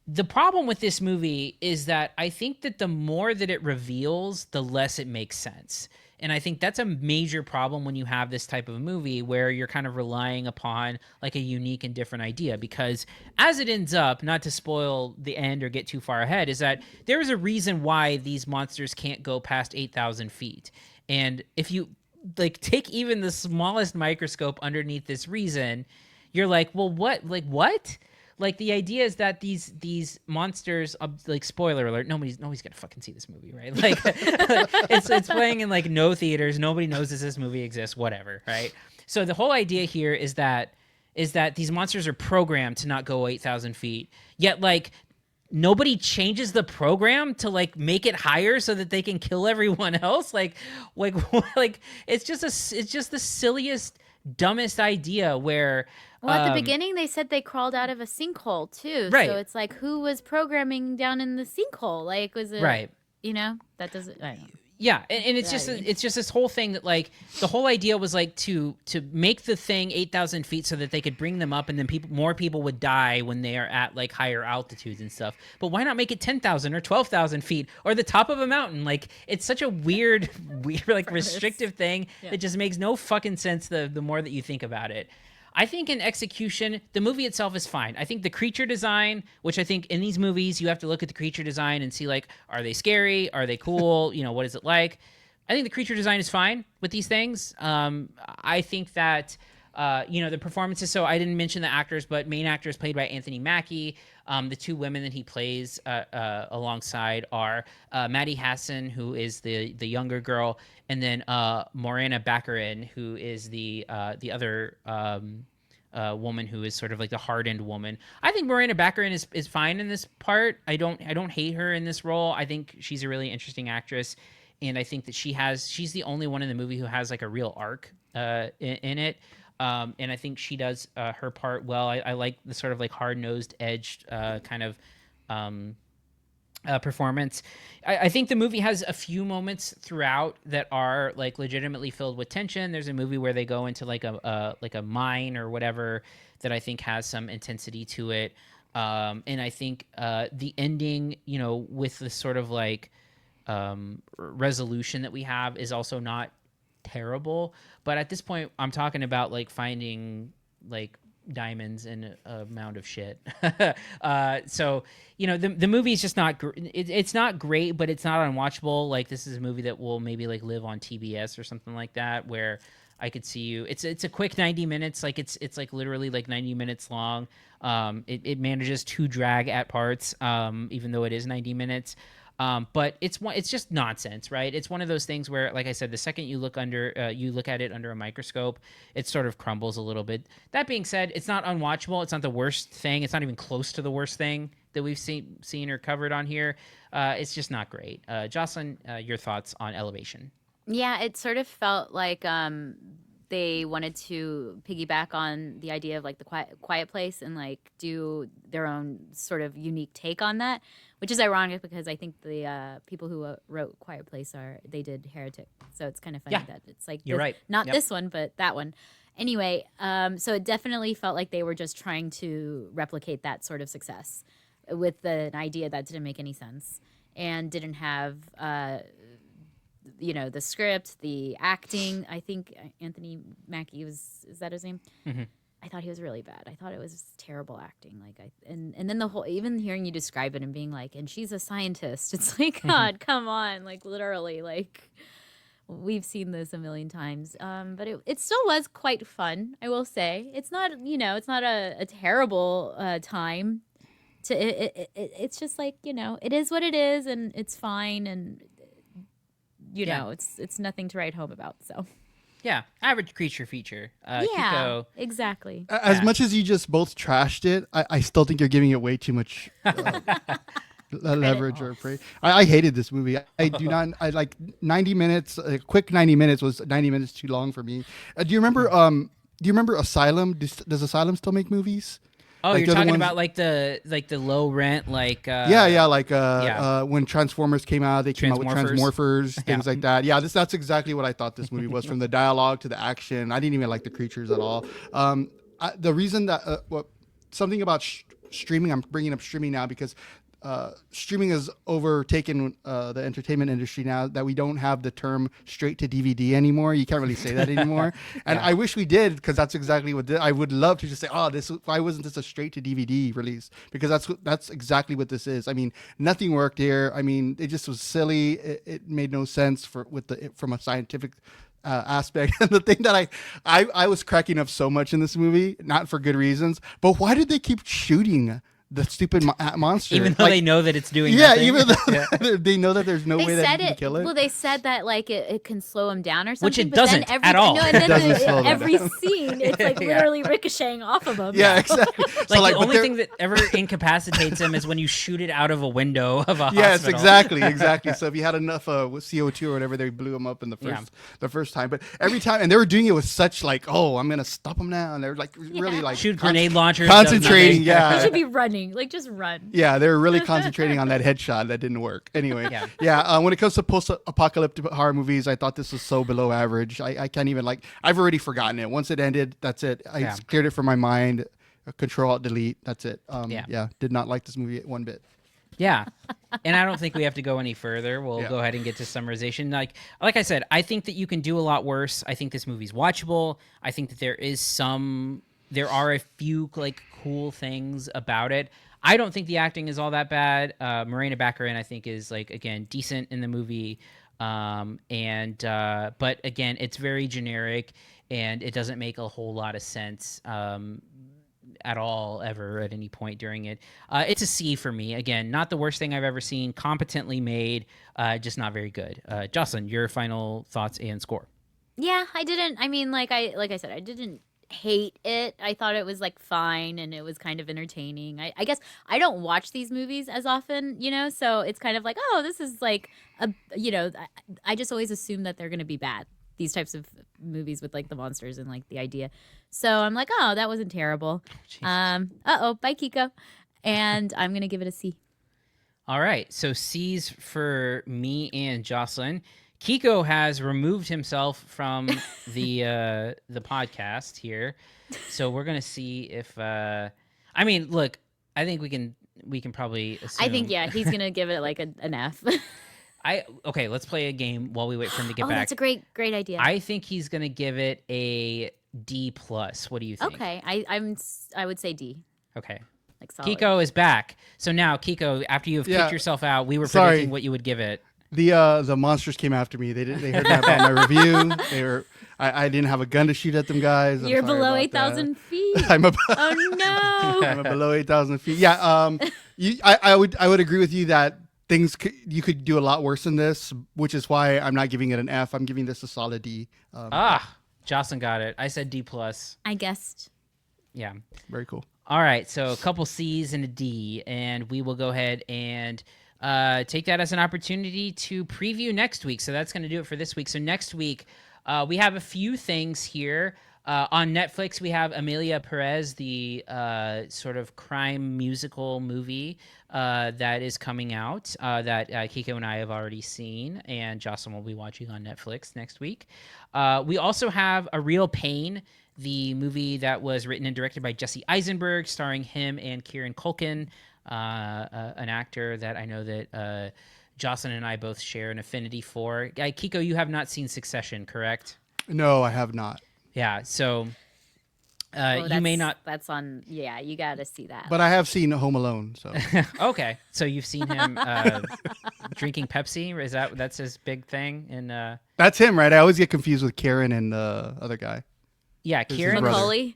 The problem with this movie is that I think that the more that it reveals, the less it makes sense. And I think that's a major problem when you have this type of a movie where you're kind of relying upon like a unique and different idea, because as it ends up, not to spoil the end or get too far ahead, is that there is a reason why these monsters can't go past 8,000 feet. And if you like take even the smallest microscope underneath this reason, you're like, well, what? Like, what? like the idea is that these monsters, like spoiler alert, nobody's gonna fucking see this movie, right? Like it's playing in like no theaters, nobody knows this movie exists, whatever, right? So the whole idea here is that these monsters are programmed to not go 8,000 feet, yet like nobody changes the program to like make it higher so that they can kill everyone else. Like it's just the silliest, dumbest idea where. Well, at the beginning, they said they crawled out of a sinkhole, too. Right. So it's like, who was programming down in the sinkhole? Like, was it... Right. You know? That doesn't... I don't know. Yeah, and it's just this whole thing that, like, the whole idea was, like, to make the thing 8,000 feet so that they could bring them up, and then more people would die when they are at, like, higher altitudes and stuff. But why not make it 10,000 or 12,000 feet or the top of a mountain? Like, it's such a weird, like, restrictive thing that just makes no fucking sense the more that you think about it. I think in execution, the movie itself is fine. I think the creature design, which I think in these movies, you have to look at the creature design and see, like, are they scary? Are they cool? What is it like? I think the creature design is fine with these things. I think that, the performances, so I didn't mention the actors, but main actor is played by Anthony Mackie. The two women that he plays alongside are Maddie Hassan, who is the younger girl, and then Morena Baccarin, who is the other woman who is sort of like the hardened woman. I think Morena Baccarin is fine in this part. I don't hate her in this role. I think she's a really interesting actress, and I think that she's the only one in the movie who has like a real arc in it. And I think she does her part well. I like the sort of like hard-nosed, edged kind of performance. I think the movie has a few moments throughout that are like legitimately filled with tension. There's a movie where they go into like a mine or whatever that I think has some intensity to it. And I think the ending, with the sort of like resolution that we have is also not terrible. But at this point, I'm talking about like finding like diamonds in a mound of shit. So the movie is just not it's not great, but it's not unwatchable. Like, this is a movie that will maybe like live on TBS or something like that, where I could see you. It's a quick 90 minutes. Like it's like literally like 90 minutes long. It manages to drag at parts, even though it is 90 minutes. But it's just nonsense, right? It's one of those things where, like I said, the second you look at it under a microscope, it sort of crumbles a little bit. That being said, it's not unwatchable. It's not the worst thing. It's not even close to the worst thing that we've seen or covered on here. It's just not great. Jocelyn, your thoughts on Elevation? Yeah, it sort of felt like they wanted to piggyback on the idea of like the quiet place and like do their own sort of unique take on that, which is ironic because I think the people who wrote Quiet Place they did Heretic, so it's kind of funny that it's like you're right, not this one but that one. Anyway, so it definitely felt like they were just trying to replicate that sort of success with an idea that didn't make any sense and didn't have the script, the acting. I think Anthony Mackie is that his name? Mm-hmm. I thought he was really bad. I thought it was terrible acting. And then the whole, even hearing you describe it and being like, and she's a scientist. It's like, God, come on, like literally, like we've seen this a million times. But it still was quite fun, I will say. It's not, it's not a terrible time. It's just like, it is what it is, and it's fine, and it's nothing to write home about. So. Yeah, average creature feature. Yeah, Kiko, exactly. As much as you just both trashed it, I still think you're giving it way too much leverage or praise. I hated this movie. I do not. I like 90 minutes. A quick 90 minutes was 90 minutes too long for me. Do you remember Asylum? Does Asylum still make movies? Oh, like you're talking about like the low rent, like when Transformers came out, they came out with Transmorphers, things like that. Yeah, that's exactly what I thought this movie was, from the dialogue to the action. I didn't even like the creatures at all. The reason that something about streaming, I'm bringing up streaming now because streaming has overtaken the entertainment industry now, that we don't have the term straight to DVD anymore. You can't really say that anymore. And I wish we did, because that's exactly what I would love to just say, why wasn't this a straight to DVD release? Because that's exactly what this is. I mean, nothing worked here. I mean, it just was silly. It made no sense from a scientific aspect. And the thing that I was cracking up so much in this movie, not for good reasons, but why did they keep shooting the stupid monster? Even though they know that it's doing yeah, nothing. even though they know that there's no They way said that you can it. kill it. Well, they said that like it can slow him down or something. Which it but then doesn't every, at all. No, and It doesn't then slow them every down. scene, it's like Yeah. literally ricocheting off of him. Yeah, exactly. Like So, the but only they're- thing that ever incapacitates him is when you shoot it out of a window of a Yes, hospital. exactly. So if you had enough CO2 or whatever, they blew him up in Yeah. the first time. But every time, and they were doing it with such like, oh, I'm gonna stop them now, and they're like really like Shoot grenade launchers. does concentrating. nothing. You Yeah, should be running. Like just run. yeah, they were really concentrating on that headshot that didn't work. Anyway, Yeah. when it comes to post-apocalyptic horror movies, I thought this was so below average. I can't even I've already forgotten it. Once it ended, that's it. I Yeah. cleared it from my mind. Control Alt Delete. That's it. Yeah. Did not like this movie one bit. Yeah. And I don't think we have to go any further. We'll Yeah. go ahead and get to summarization. Like I said, I think that you can do a lot worse. I think this movie's watchable. I think that there are a few like cool things about it. I don't think the acting is all that bad. Morena Baccarin, I think, is like, again, decent in the movie. But again, it's very generic and it doesn't make a whole lot of sense at all ever at any point during it. It's a C for me. Again, not the worst thing I've ever seen, competently made, just not very good. Jocelyn, your final thoughts and score. Yeah, I didn't. I mean, like I said, I didn't hate it. I thought it was like fine and it was kind of entertaining. I guess I don't watch these movies as often, so it's kind of like, oh, this is like I just always assume that they're going to be bad. These types of movies with like the monsters and like the idea. So I'm like, oh, that wasn't terrible. Bye Kiko. And I'm going to give it a C. All right. So C's for me and Jocelyn. Kiko has removed himself from the podcast here, so we're gonna see if. Look, I think we can probably assume. I think he's gonna give it like an F. Okay. Let's play a game while we wait for him to get Oh, back. that's a great idea. I think he's gonna give it a D plus. What do you think? Okay, I would say D. Okay. Like solid. Kiko is back. So now, Kiko, after you have kicked yourself out, we were Sorry. predicting what you would give it. The monsters came after me. They heard about my review. I didn't have a gun to shoot at them guys. I'm You're sorry below about 8,000 that. feet. I'm Oh no! I'm below 8,000 feet. Yeah. I would agree with you that you could do a lot worse than this, which is why I'm not giving it an F. I'm giving this a solid D. Jocelyn got it. I said D plus. I guessed. Yeah. Very cool. All right, so a couple C's and a D, and we will go ahead and take that as an opportunity to preview next week. So that's going to do it for this week. So next week, we have a few things here. On Netflix, we have Amelia Perez, the sort of crime musical movie that is coming out that Kiko and I have already seen, and Jocelyn will be watching on Netflix next week. We also have A Real Pain, the movie that was written and directed by Jesse Eisenberg, starring him and Kieran Culkin, an actor that I know that Jocelyn and I both share an affinity for. Kiko, you have not seen Succession, correct? No, I have not. Yeah, so Oh, you may not. That's on. Yeah, you got to see that. But I have seen Home Alone. So Okay, so you've seen him drinking Pepsi? That's his big thing? And that's him, right? I always get confused with Karen and the other guy. yeah, his Kieran. brother. Macaulay.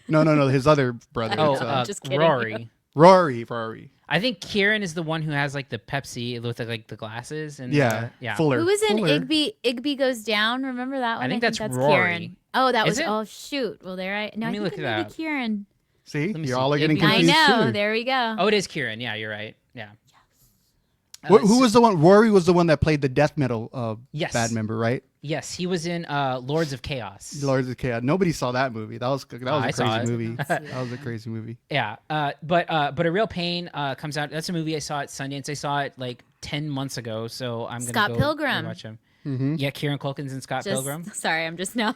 No, his other brother. Oh, It's, just kidding. Rory. Rory. I think Kieran is the one who has like the Pepsi with like the glasses and Yeah, yeah. Fuller. Who was in Fuller. Igby Goes Down? Remember that one? think that's that's Rory. Kieran. Oh, that Is was. it? Oh shoot. Well, there I. No, Let me I think look it it may up. be Kieran. See, Let me you're see. all getting Igby- I confused know. too. There we go. Oh, it is Kieran. Yeah, you're right. Yeah. Who was the one? Rory was the one that played the death metal Yes. band member, right? Yes, he was in Lords of Chaos. Lords of Chaos. Nobody saw that movie. That was I a saw crazy it. movie. That was a crazy movie. Yeah, but A Real Pain comes out. That's a movie I saw at Sundance. I saw it like 10 months ago, so I'm Scott gonna go Pilgrim. watch him. Mm-hmm. Yeah, Kieran Culkin's in Scott Just, Pilgrim. Sorry, I'm just now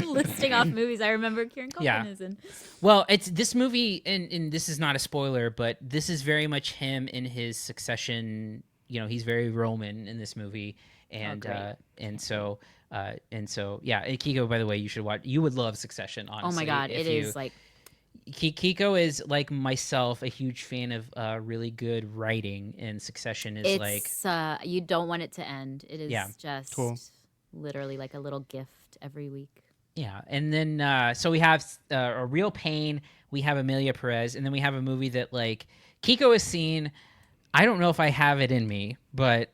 listing off movies I remember Kieran Culkin Yeah. is in. Well, it's this movie, and this is not a spoiler, but this is very much him in his Succession. You know, he's very Roman in this movie, and great. and so yeah. And Kiko, by the way, you should watch. You would love Succession. Honestly, Oh my god, if it you- is like Kiko is like myself, a huge fan of really good writing, and Succession is like it's you don't want it to end. It is Yeah. just Cool. literally like a little gift every week. Yeah, and then so we have a Real Pain, we have Amelia Perez, and then we have a movie that like Kiko has seen. I don't know if I have it in me, but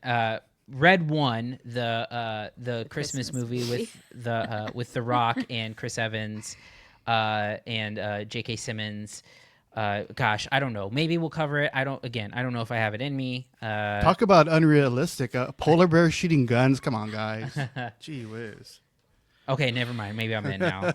Red One, the Christmas movie with The Rock and Chris Evans, and J.K. Simmons. Gosh, I don't know. Maybe we'll cover it. I don't know if I have it in me. Talk about unrealistic. Polar bear shooting guns. Come on, guys. Gee whiz. Okay, never mind. Maybe I'm in now.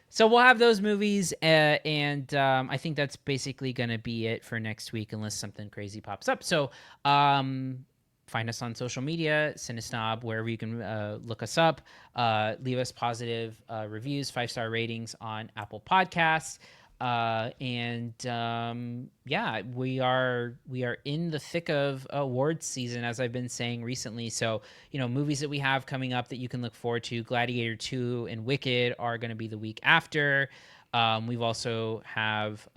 So we'll have those movies, and I think that's basically going to be it for next week, unless something crazy pops up. So find us on social media, CineSnob, wherever you can look us up. Leave us positive reviews, 5-star ratings on Apple Podcasts. Yeah, we are in the thick of awards season, as I've been saying recently. So, movies that we have coming up that you can look forward to, Gladiator 2 and Wicked are going to be the week after. We've also have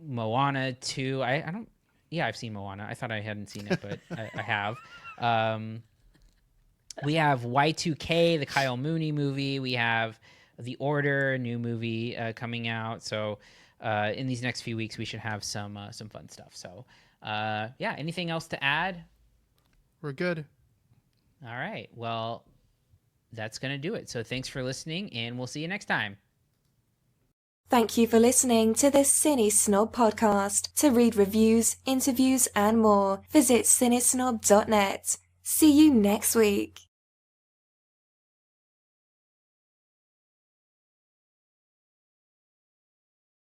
Moana 2. I've seen Moana. I thought I hadn't seen it, but I have. We have Y2K, the Kyle Mooney movie. We have The Order, a new movie coming out. So in these next few weeks, we should have some fun stuff. So anything else to add? We're good. All right. Well, that's going to do it. So thanks for listening, and we'll see you next time. Thank you for listening to the CineSnob Podcast. To read reviews, interviews, and more, visit cinesnob.net. See you next week.